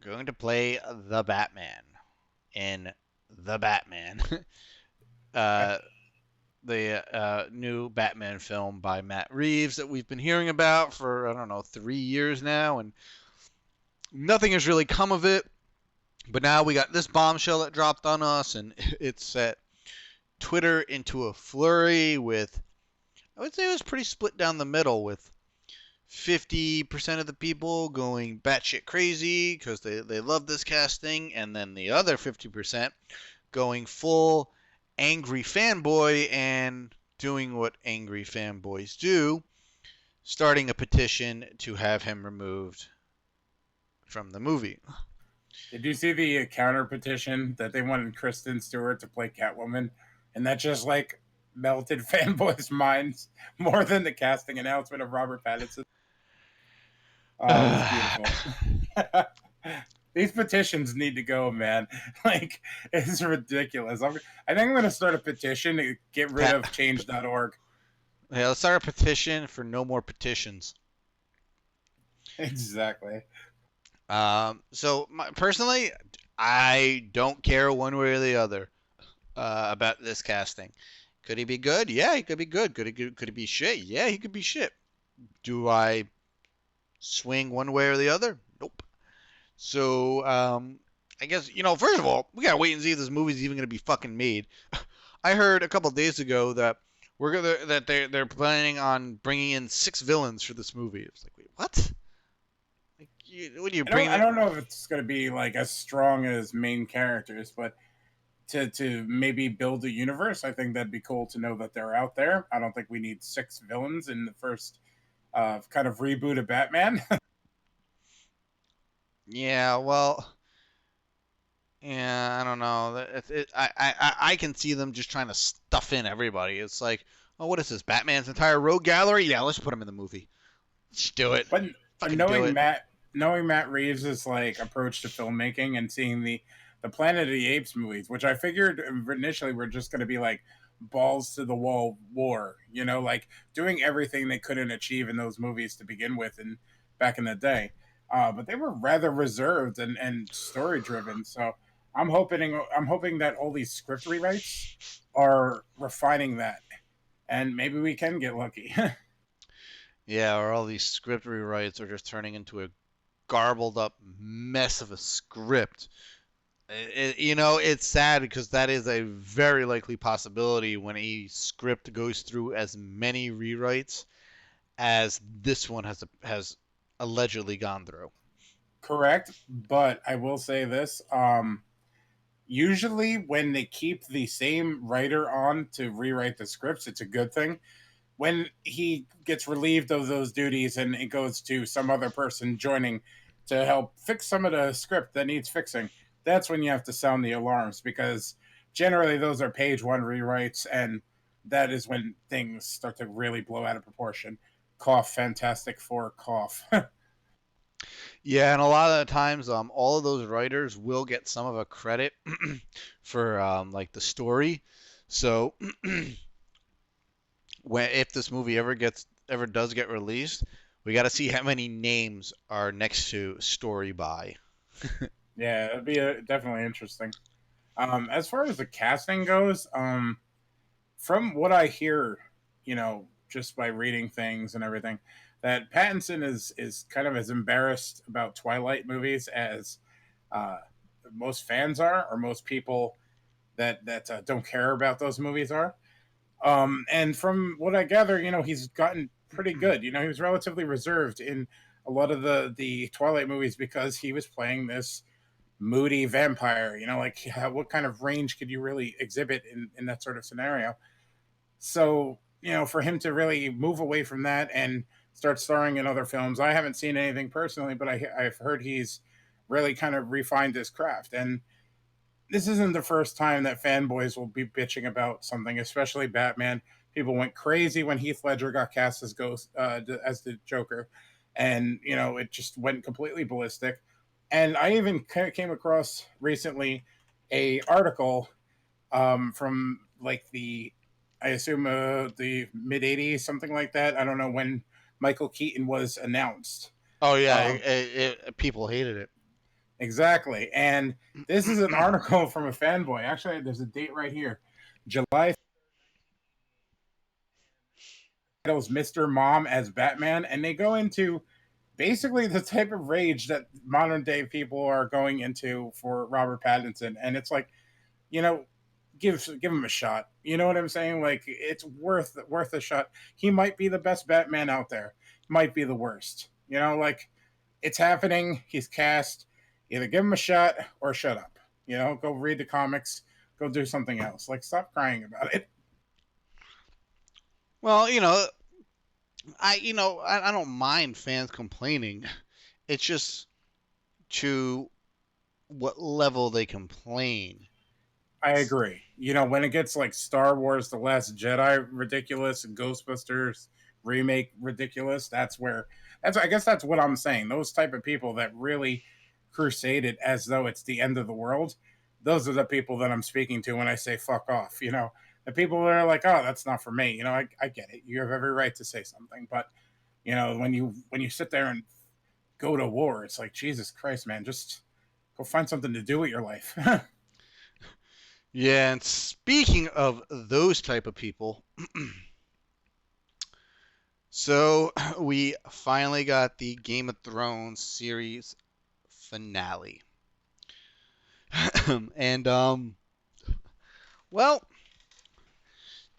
going to play the Batman in The Batman. The new Batman film by Matt Reeves that we've been hearing about for, I don't know, 3 years now, and nothing has really come of it. But now we got this bombshell that dropped on us, and it set Twitter into a flurry with, I would say it was pretty split down the middle, with 50% of the people going batshit crazy because they love this casting, and then the other 50% going full angry fanboy and doing what angry fanboys do, starting a petition to have him removed from the movie. Did you see the counter petition that they wanted Kristen Stewart to play Catwoman? And that just like melted fanboys' minds more than the casting announcement of Robert Pattinson. Oh, it was beautiful. These petitions need to go, man. Like, it's ridiculous. I think I'm going to start a petition to get rid of change.org. Yeah, let's start a petition for no more petitions. Exactly. So personally, I don't care one way or the other about this casting. Could he be good? Yeah, he could be good. Could he be shit? Yeah, he could be shit. Do I swing one way or the other? Nope. So I guess, first of all, we gotta wait and see if this movie's even gonna be fucking made. I heard a couple days ago that they're planning on bringing in 6 villains for this movie. It's like, wait, what? I don't know if it's going to be like as strong as main characters, but to maybe build a universe, I think that'd be cool to know that they're out there. I don't think we need 6 villains in the first kind of reboot of Batman. Yeah, well, yeah, I don't know. I can see them just trying to stuff in everybody. It's like, oh, what is this? Batman's entire rogue gallery? Yeah, let's put him in the movie. Let's do it. But knowing Matt Reeves' like approach to filmmaking and seeing the Planet of the Apes movies, which I figured initially were just going to be like balls to the wall war, like doing everything they couldn't achieve in those movies to begin with and back in the day. But they were rather reserved and story driven. So I'm hoping that all these script rewrites are refining that, and maybe we can get lucky. Yeah, or all these script rewrites are just turning into a garbled up mess of a script. It's sad because that is a very likely possibility when a script goes through as many rewrites as this one has allegedly gone through. Correct, but I will say this. Usually when they keep the same writer on to rewrite the scripts, it's a good thing. When he gets relieved of those duties and it goes to some other person joining to help fix some of the script that needs fixing, that's when you have to sound the alarms, because generally those are page 1 rewrites, and that is when things start to really blow out of proportion. Cough, Fantastic Four, cough. Yeah, and a lot of the times, all of those writers will get some of a credit for like the story. So if this movie ever does get released, we got to see how many names are next to story by. Yeah, it'd be definitely interesting. As far as the casting goes, from what I hear, just by reading things and everything, that Pattinson is kind of as embarrassed about Twilight movies as most fans are, or most people that don't care about those movies are. And from what I gather, he's gotten pretty good. He was relatively reserved in a lot of the Twilight movies because he was playing this moody vampire. Like what kind of range could you really exhibit in that sort of scenario? So, for him to really move away from that and start starring in other films, I haven't seen anything personally, but I've heard he's really kind of refined his craft. And this isn't the first time that fanboys will be bitching about something, especially Batman. People went crazy when Heath Ledger got cast as as the Joker, and it just went completely ballistic. And I even came across recently a article from like I assume the mid '80s, something like that. I don't know when Michael Keaton was announced. Oh yeah, people hated it. Exactly. And this is an article from a fanboy. Actually, there's a date right here. July titles Mr. Mom as Batman, and they go into basically the type of rage that modern day people are going into for Robert Pattinson. And it's like, give him a shot. You know what I'm saying? Like, it's worth a shot. He might be the best Batman out there. Might be the worst. Like, it's happening. He's cast. Either give him a shot or shut up. Go read the comics. Go do something else. Like, stop crying about it. Well, I don't mind fans complaining. It's just to what level they complain. I agree. When it gets like Star Wars The Last Jedi ridiculous and Ghostbusters remake ridiculous, I guess that's what I'm saying. Those type of people that really crusade it as though it's the end of the world, those are the people that I'm speaking to when I say fuck off. The people that are like, oh, that's not for me. I get it. You have every right to say something. But, when you sit there and go to war, it's like, Jesus Christ, man, just go find something to do with your life. Yeah, and speaking of those type of people, so we finally got the Game of Thrones series finale. And, well,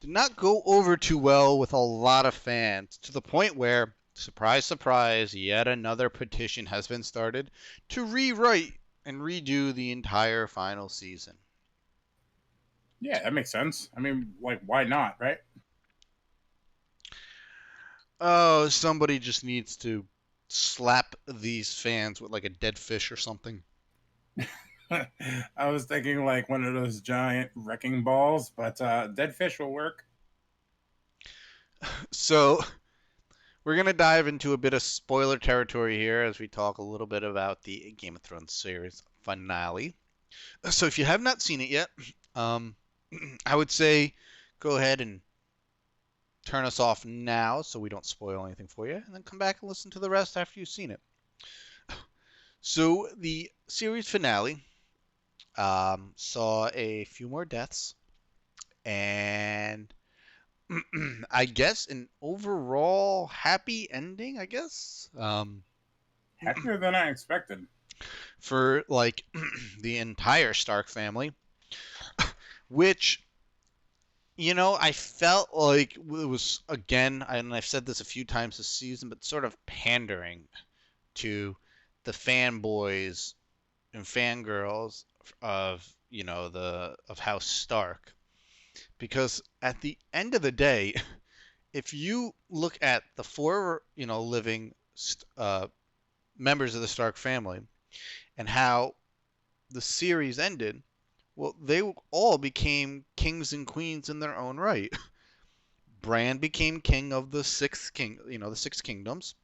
did not go over too well with a lot of fans, to the point where, surprise, surprise, yet another petition has been started to rewrite and redo the entire final season. Yeah, that makes sense. I mean, like, why not, right? Oh, somebody just needs to slap these fans with like a dead fish or something. I was thinking like one of those giant wrecking balls, but dead fish will work. So we're going to dive into a bit of spoiler territory here as we talk a little bit about the Game of Thrones series finale. So if you have not seen it yet, I would say go ahead and turn us off now so we don't spoil anything for you, and then come back and listen to the rest after you've seen it. So the series finale saw a few more deaths, and I guess an overall happy ending, I guess. Happier than I expected. For like the entire Stark family, which, I felt like it was, again, and I've said this a few times this season, but sort of pandering to the fanboys and fangirls of, of House Stark. Because at the end of the day, if you look at the four, living members of the Stark family and how the series ended, well, they all became kings and queens in their own right. Bran became king of the six kingdoms.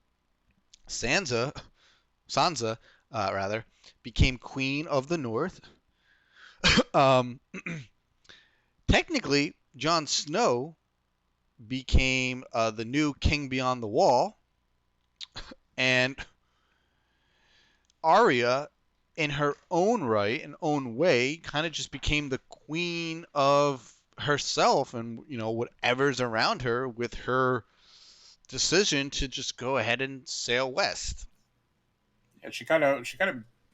Sansa, became queen of the North. Technically, Jon Snow became the new king beyond the wall, and Arya, in her own right and own way, kind of just became the queen of herself and whatever's around her, with her decision to just go ahead and sail west. Yeah, she kind of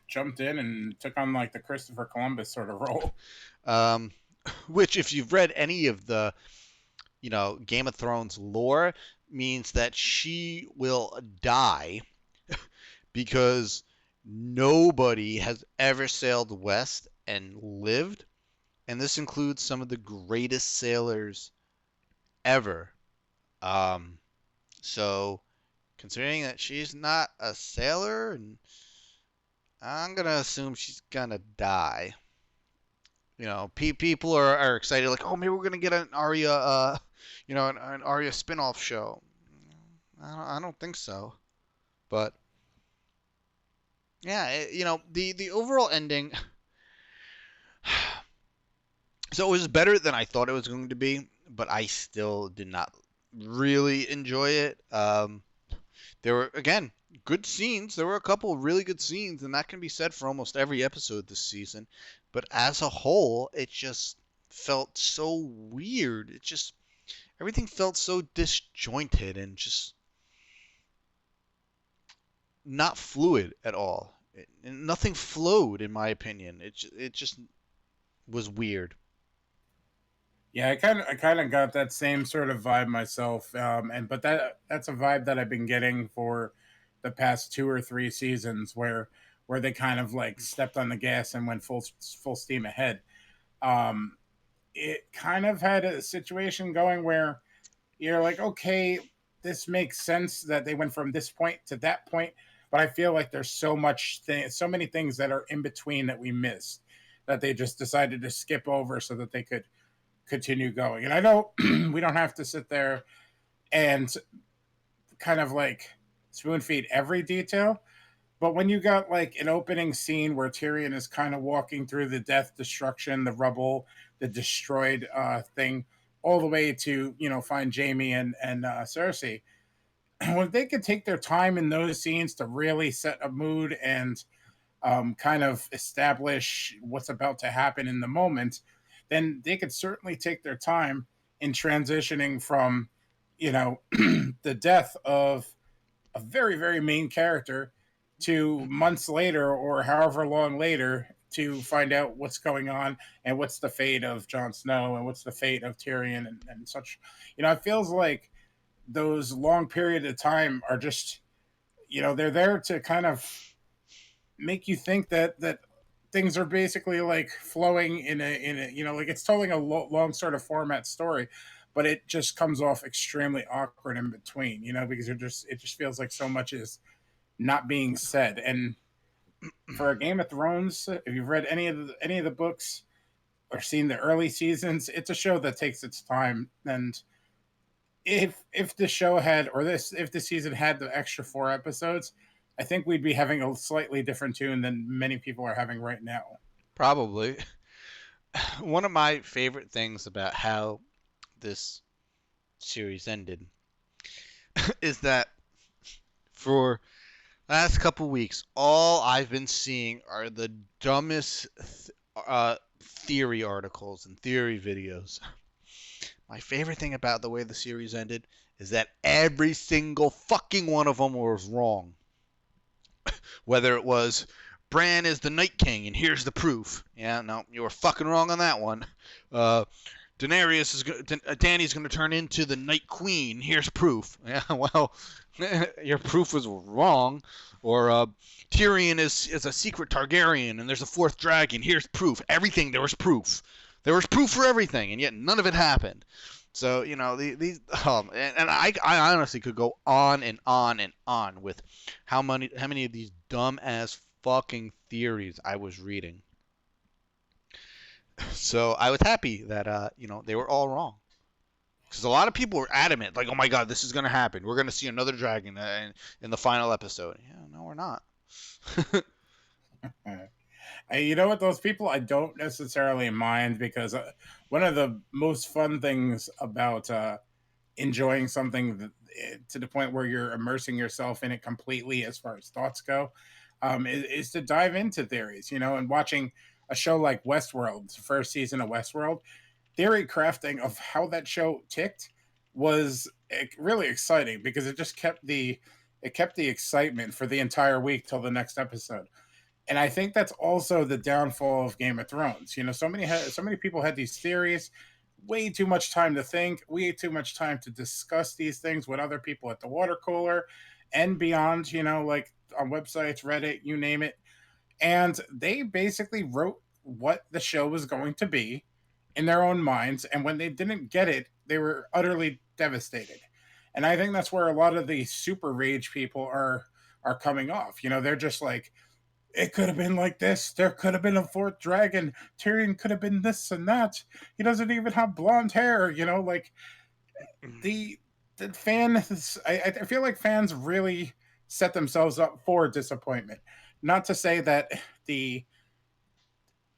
jumped in and took on like the Christopher Columbus sort of role. Which, if you've read any of the Game of Thrones lore, means that she will die because nobody has ever sailed west and lived, and this includes some of the greatest sailors ever. Um, so considering that she's not a sailor, and I'm gonna assume she's gonna die. People are excited, like, oh, maybe we're gonna get an Arya, an Arya spin-off show. I don't think so, but yeah, the overall ending. So it was better than I thought it was going to be, but I still did not really enjoy it. There were, again, good scenes. There were a couple of really good scenes, and that can be said for almost every episode this season. But as a whole, it just felt so weird. Everything felt so disjointed and just not fluid at all. Nothing flowed, in my opinion. It just was weird. Yeah, I kind of got that same sort of vibe myself, but that's a vibe that I've been getting for the past 2 or 3 seasons, where they kind of like stepped on the gas and went full steam ahead. Um, it kind of had a situation going where you're like, okay, this makes sense that they went from this point to that point, but I feel like there's so many things that are in between that we missed, that they just decided to skip over so that they could continue going. And I know we don't have to sit there and kind of like spoon feed every detail, but when you got like an opening scene where Tyrion is kind of walking through the death, destruction, the rubble, the destroyed thing, all the way to find Jamie and Cersei, when they could take their time in those scenes to really set a mood and kind of establish what's about to happen in the moment, then they could certainly take their time in transitioning from, the death of a very, very main character to months later or however long later to find out what's going on and what's the fate of Jon Snow and what's the fate of Tyrion and such. It feels like those long period of time are just, they're there to kind of make you think that things are basically like flowing in a like it's telling a long sort of format story, but it just comes off extremely awkward in between, because it just feels like so much is not being said. And for a Game of Thrones, if you've read any of the books or seen the early seasons, it's a show that takes its time. And if the show had, or this if the season had the extra 4 episodes, I think we'd be having a slightly different tune than many people are having right now. Probably. One of my favorite things about how this series ended is that for last couple weeks, all I've been seeing are the dumbest theory articles and theory videos. My favorite thing about the way the series ended is that every single fucking one of them was wrong. Whether it was Bran is the Night King and here's the proof. Yeah, no, you were fucking wrong on that one. Danny's going to turn into the Night Queen. Here's proof. Yeah, well, your proof was wrong. Or Tyrion is a secret Targaryen and there's a fourth dragon. Here's proof. Everything, there was proof. There was proof for everything, and yet none of it happened. So, these and I honestly could go on and on and on with how many of these dumb ass fucking theories I was reading. So I was happy that they were all wrong, because a lot of people were adamant, like, oh my god, this is gonna happen. We're gonna see another dragon in the final episode. Yeah, no, we're not. You know what, those people I don't necessarily mind, because one of the most fun things about enjoying something to the point where you're immersing yourself in it completely as far as thoughts go, is to dive into theories, and watching a show like Westworld, the first season of Westworld, theory crafting of how that show ticked was really exciting, because it just kept the excitement for the entire week till the next episode. And I think that's also the downfall of Game of Thrones. So many people had these theories, way too much time to think, way too much time to discuss these things with other people at the water cooler and beyond, like on websites, Reddit, you name it. And they basically wrote what the show was going to be in their own minds. And when they didn't get it, they were utterly devastated. And I think that's where a lot of the super rage people are coming off. You know, they're just like, it could have been like this. There could have been a fourth dragon. Tyrion could have been this and that. He doesn't even have blonde hair. You know, like the fans. I feel like fans really set themselves up for disappointment. Not to say that the,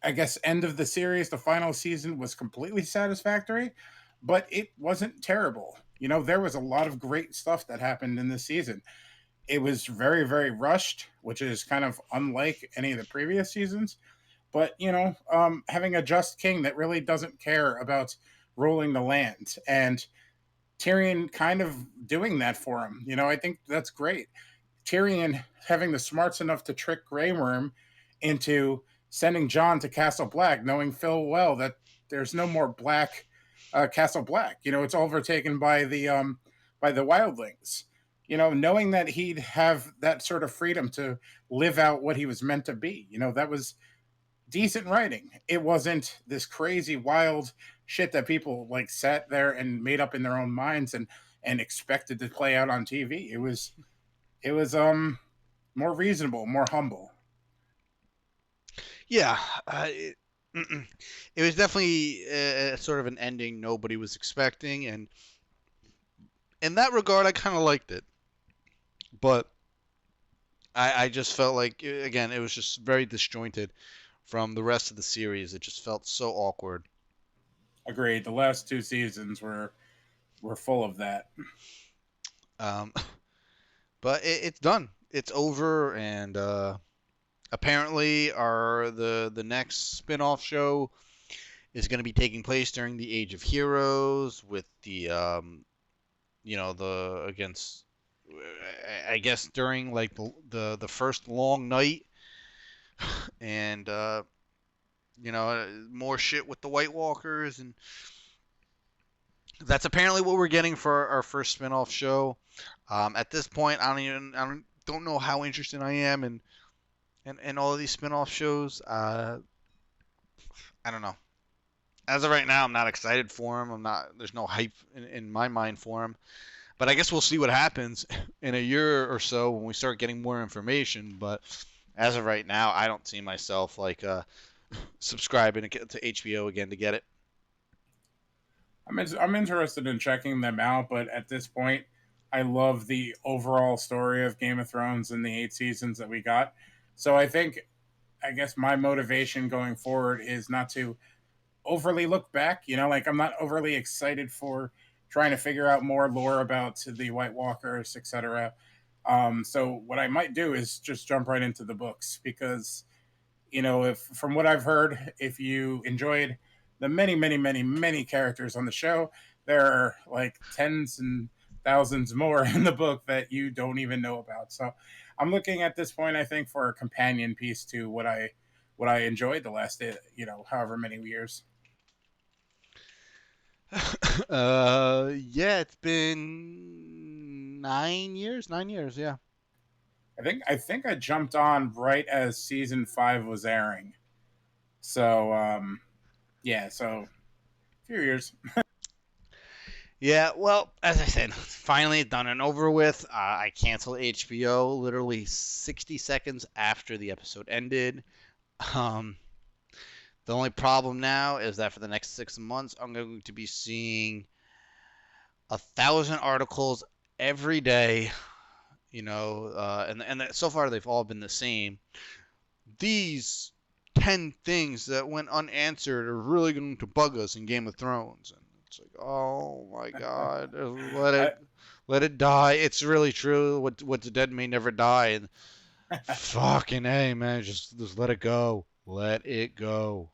I guess, end of the series, the final season, was completely satisfactory, but it wasn't terrible. You know, there was a lot of great stuff that happened in this season. It was very, very rushed, which is kind of unlike any of the previous seasons. But, you know, having a just king that really doesn't care about ruling the land, and Tyrion kind of doing that for him. You know, I think that's great. Tyrion having the smarts enough to trick Grey Worm into sending Jon to Castle Black, knowing full well that there's no more Black Castle Black. You know, it's overtaken by the wildlings. You know, knowing that he'd have that sort of freedom to live out what he was meant to be. You know, that was decent writing. It wasn't this crazy wild shit that people like sat there and made up in their own minds and expected to play out on TV. It was more reasonable, more humble. Yeah, it was definitely sort of an ending nobody was expecting, and in that regard, I kind of liked it. But I just felt like, again, it was just very disjointed from the rest of the series. It just felt so awkward. Agreed. The last two seasons were full of that. But it's done. It's over, and apparently the next spin-off show is going to be taking place during the Age of Heroes with the the against, I guess, during like the first long night, and more shit with the White Walkers, and that's apparently what we're getting for our first spin-off show. At this point, I don't know how interested I am in all of these spin-off shows. I don't know. As of right now, I'm not excited for them. There's no hype in my mind for them. But I guess we'll see what happens in a year or so when we start getting more information. But as of right now, I don't see myself like subscribing to HBO again to get it. I'm interested in checking them out, but at this point, I love the overall story of Game of Thrones and the 8 seasons that we got. So I guess my motivation going forward is not to overly look back. You know, like I'm not overly excited for trying to figure out more lore about the White Walkers, etc. So what I might do is just jump right into the books, because, you know, if from what I've heard, if you enjoyed the many, many, many, many characters on the show, there are like tens and thousands more in the book that you don't even know about. So I'm looking at this point, I think, for a companion piece to what I enjoyed the last, however many years. Yeah, it's been 9 years. 9 years, yeah. I think I jumped on right as season 5 was airing. So yeah, so a few years. Yeah, well, as I said, finally done and over with. I canceled HBO literally 60 seconds after the episode ended. The only problem now is that for the next 6 months, I'm going to be seeing 1,000 articles every day, and so far they've all been the same. These 10 things that went unanswered are really going to bug us in Game of Thrones. And it's like, oh my God, let it die. It's really true. What's dead may never die. And fucking A, man, just let it go. Let it go.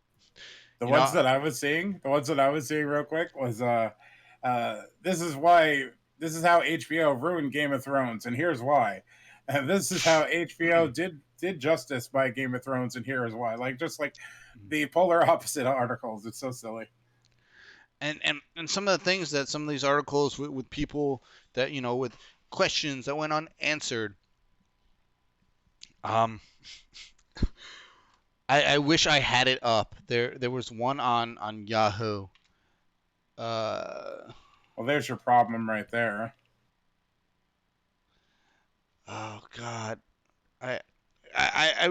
The ones that I was seeing real quick was this is how HBO ruined Game of Thrones, and here's why. And this is how HBO did justice by Game of Thrones, and here's why. Like, just like the polar opposite articles. It's so silly. And some of the things that some of these articles with people that, with questions that went unanswered. I wish I had it up. There was one on Yahoo. Well, there's your problem right there. Oh God, I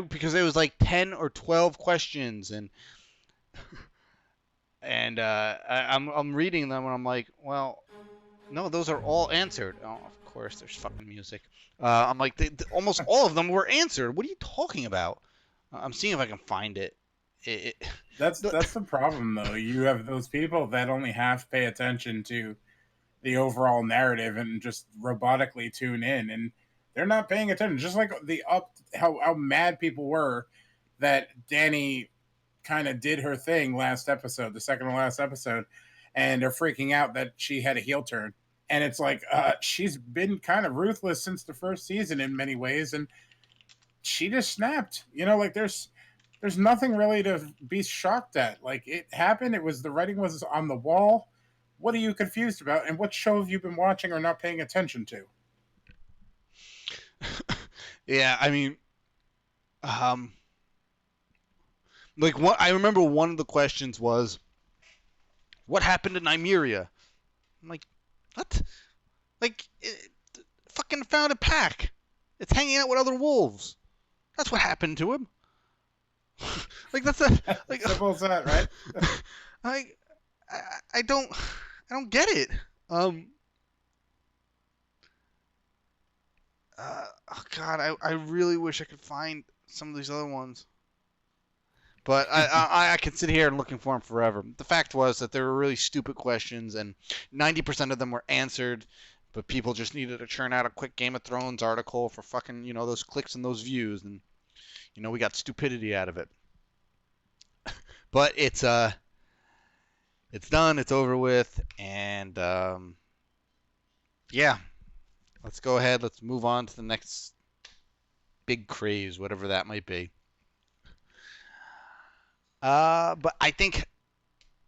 because it was like 10 or 12 questions, and I'm reading them and I'm like, well, no, those are all answered. Oh, of course, there's fucking music. I'm like, almost all of them were answered. What are you talking about? I'm seeing if I can find it. That's the problem, though. You have those people that only half pay attention to the overall narrative and just robotically tune in, and they're not paying attention. Just like how mad people were that Danny kind of did her thing last episode, the second to last episode, and they're freaking out that she had a heel turn. And it's like she's been kind of ruthless since the first season in many ways, and she just snapped. You know, like there's nothing really to be shocked at. Like it happened. It was the writing was on the wall. What are you confused about? And what show have you been watching or not paying attention to? Yeah, I mean, like what I remember one of the questions was, what happened to Nymeria? I'm like, what? Like, fucking found a pack. It's hanging out with other wolves. That's what happened to him. Like that's a like simple as that, right? I don't get it. Oh God, I really wish I could find some of these other ones. But I could sit here and looking for them forever. The fact was that they were really stupid questions, and 90% of them were answered, but people just needed to churn out a quick Game of Thrones article for fucking, those clicks and those views, and, we got stupidity out of it. But it's done, it's over with, and, yeah. Let's go ahead, let's move on to the next big craze, whatever that might be. But I think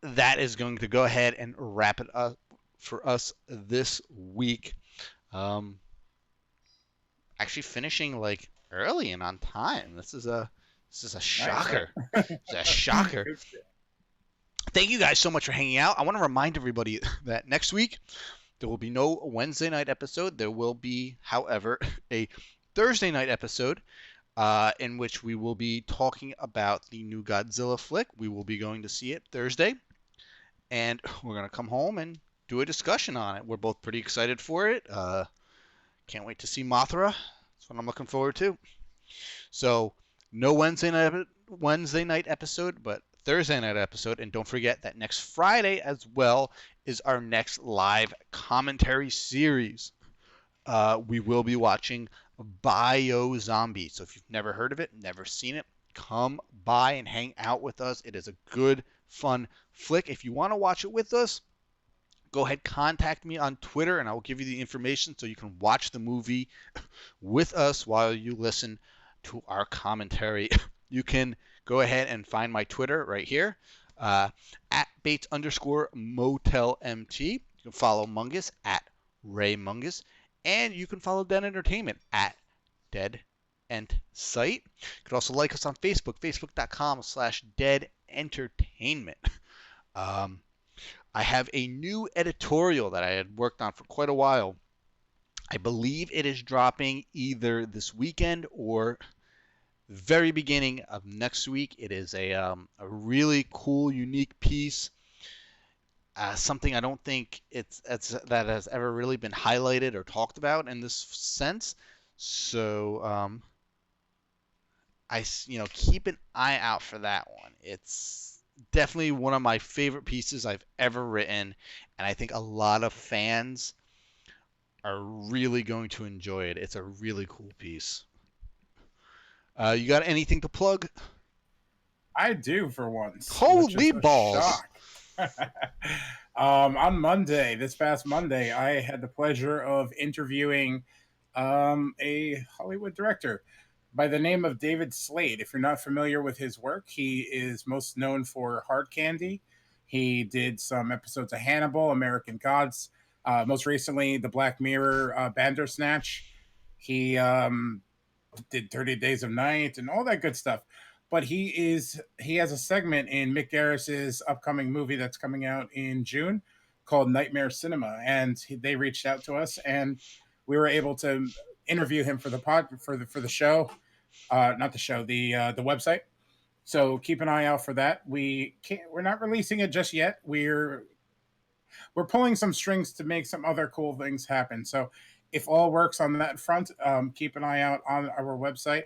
that is going to go ahead and wrap it up for us this week. Actually finishing like early and on time. This is a shocker. It's a shocker. Thank you guys so much for hanging out. I want to remind everybody that next week there will be no Wednesday night episode. There will be, however, a Thursday night episode. In which we will be talking about the new Godzilla flick. We will be going to see it Thursday, and we're going to come home and do a discussion on it. We're both pretty excited for it. Can't wait to see Mothra. That's what I'm looking forward to. So, no Wednesday night episode, but Thursday night episode. And don't forget that next Friday as well is our next live commentary series. We will be watching Bio Zombie. So if you've never heard of it, never seen it, come by and hang out with us. It is a good, fun flick. If you want to watch it with us, go ahead, contact me on Twitter, and I will give you the information so you can watch the movie with us while you listen to our commentary. You can go ahead and find my Twitter right here, at Bates_MotelMT. You can follow Mungus at Ray Mungus. And you can follow Dead Entertainment at Dead Ent Site. You can also like us on Facebook, facebook.com/Dead Entertainment. I have a new editorial that I had worked on for quite a while. I believe it is dropping either this weekend or the very beginning of next week. It is a really cool, unique piece. Something I don't think that has ever really been highlighted or talked about in this sense. So keep an eye out for that one. It's definitely one of my favorite pieces I've ever written, and I think a lot of fans are really going to enjoy it. It's a really cool piece. You got anything to plug? I do, for once. Holy balls! Shock. On Monday, this past Monday, I had the pleasure of interviewing a Hollywood director by the name of David Slade. If you're not familiar with his work, he is most known for Hard Candy. He did some episodes of Hannibal, American Gods, most recently the Black Mirror Bandersnatch. He did 30 Days of Night and all that good stuff. But he has a segment in Mick Garris's upcoming movie that's coming out in June called Nightmare Cinema, and they reached out to us, and we were able to interview him for the the show, not the show, the website. So keep an eye out for that. We're not releasing it just yet. We're pulling some strings to make some other cool things happen. So if all works on that front, keep an eye out on our website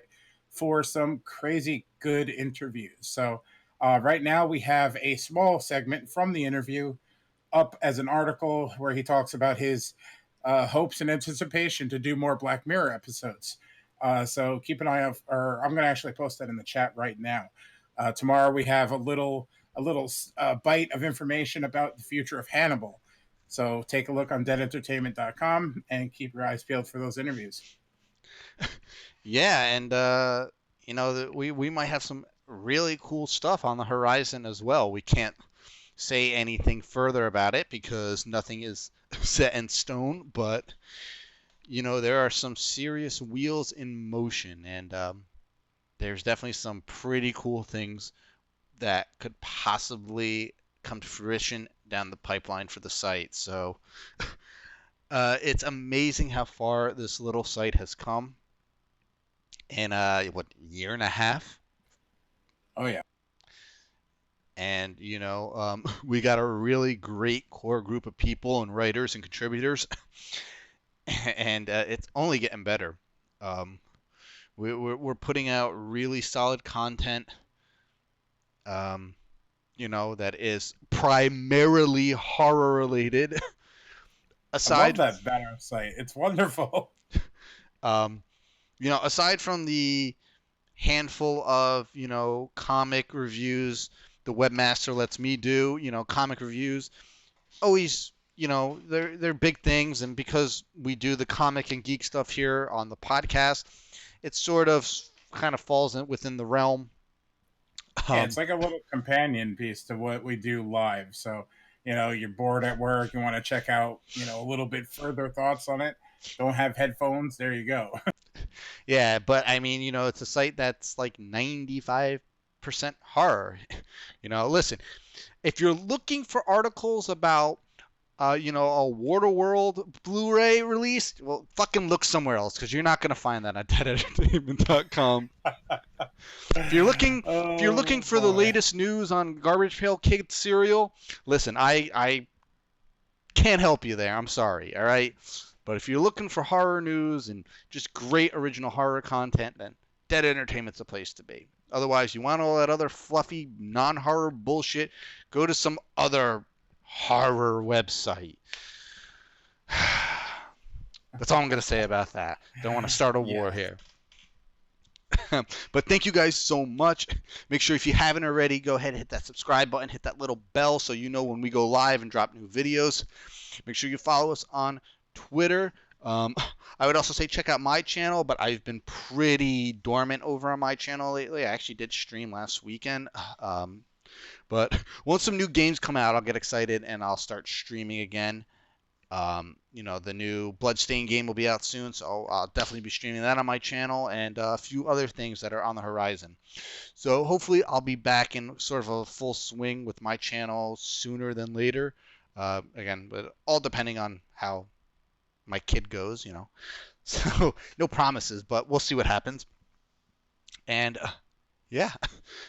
for some crazy good interviews. So right now we have a small segment from the interview up as an article where he talks about his hopes and anticipation to do more Black Mirror episodes. So keep an eye out, or I'm going to actually post that in the chat right now. Tomorrow we have a little bite of information about the future of Hannibal. So take a look on deadentertainment.com and keep your eyes peeled for those interviews. Yeah, and we might have some really cool stuff on the horizon as well. We can't say anything further about it because nothing is set in stone, but there are some serious wheels in motion, and there's definitely some pretty cool things that could possibly come to fruition down the pipeline for the site. So it's amazing how far this little site has come in year and a half. Oh yeah. And we got a really great core group of people and writers and contributors, and it's only getting better. We're putting out really solid content, that is primarily horror related. I love that banner site. It's wonderful. Aside from the handful of, comic reviews the webmaster lets me do, comic reviews, always, they're big things. And because we do the comic and geek stuff here on the podcast, it sort of kind of falls within the realm. Yeah, it's like a little companion piece to what we do live. So, you're bored at work, you want to check out, a little bit further thoughts on it. Don't have headphones. There you go. Yeah, but I mean, it's a site that's like 95% horror. Listen, if you're looking for articles about, a Waterworld Blu-ray release, well, fucking look somewhere else because you're not going to find that on deadentertainment.com. If you're looking for the latest news on Garbage Pail Kids cereal, listen, I can't help you there. I'm sorry. All right. But if you're looking for horror news and just great original horror content, then Dead Entertainment's a place to be. Otherwise, you want all that other fluffy, non-horror bullshit, go to some other horror website. That's all I'm going to say about that. Don't want to start a war here. But thank you guys so much. Make sure if you haven't already, go ahead and hit that subscribe button, hit that little bell so you know when we go live and drop new videos. Make sure you follow us on Twitter. I would also say check out my channel, but I've been pretty dormant over on my channel lately. I actually did stream last weekend. But once some new games come out, I'll get excited and I'll start streaming again. The new Bloodstained game will be out soon, so I'll definitely be streaming that on my channel and a few other things that are on the horizon. So hopefully I'll be back in sort of a full swing with my channel sooner than later. Again, but all depending on how my kid goes, So no promises, but we'll see what happens. And yeah,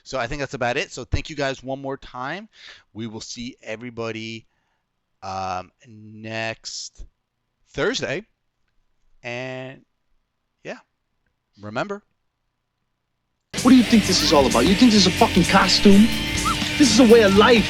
so I think that's about it. So thank you guys one more time. We will see everybody next Thursday. And yeah, remember. What do you think this is all about? You think this is a fucking costume? This is a way of life.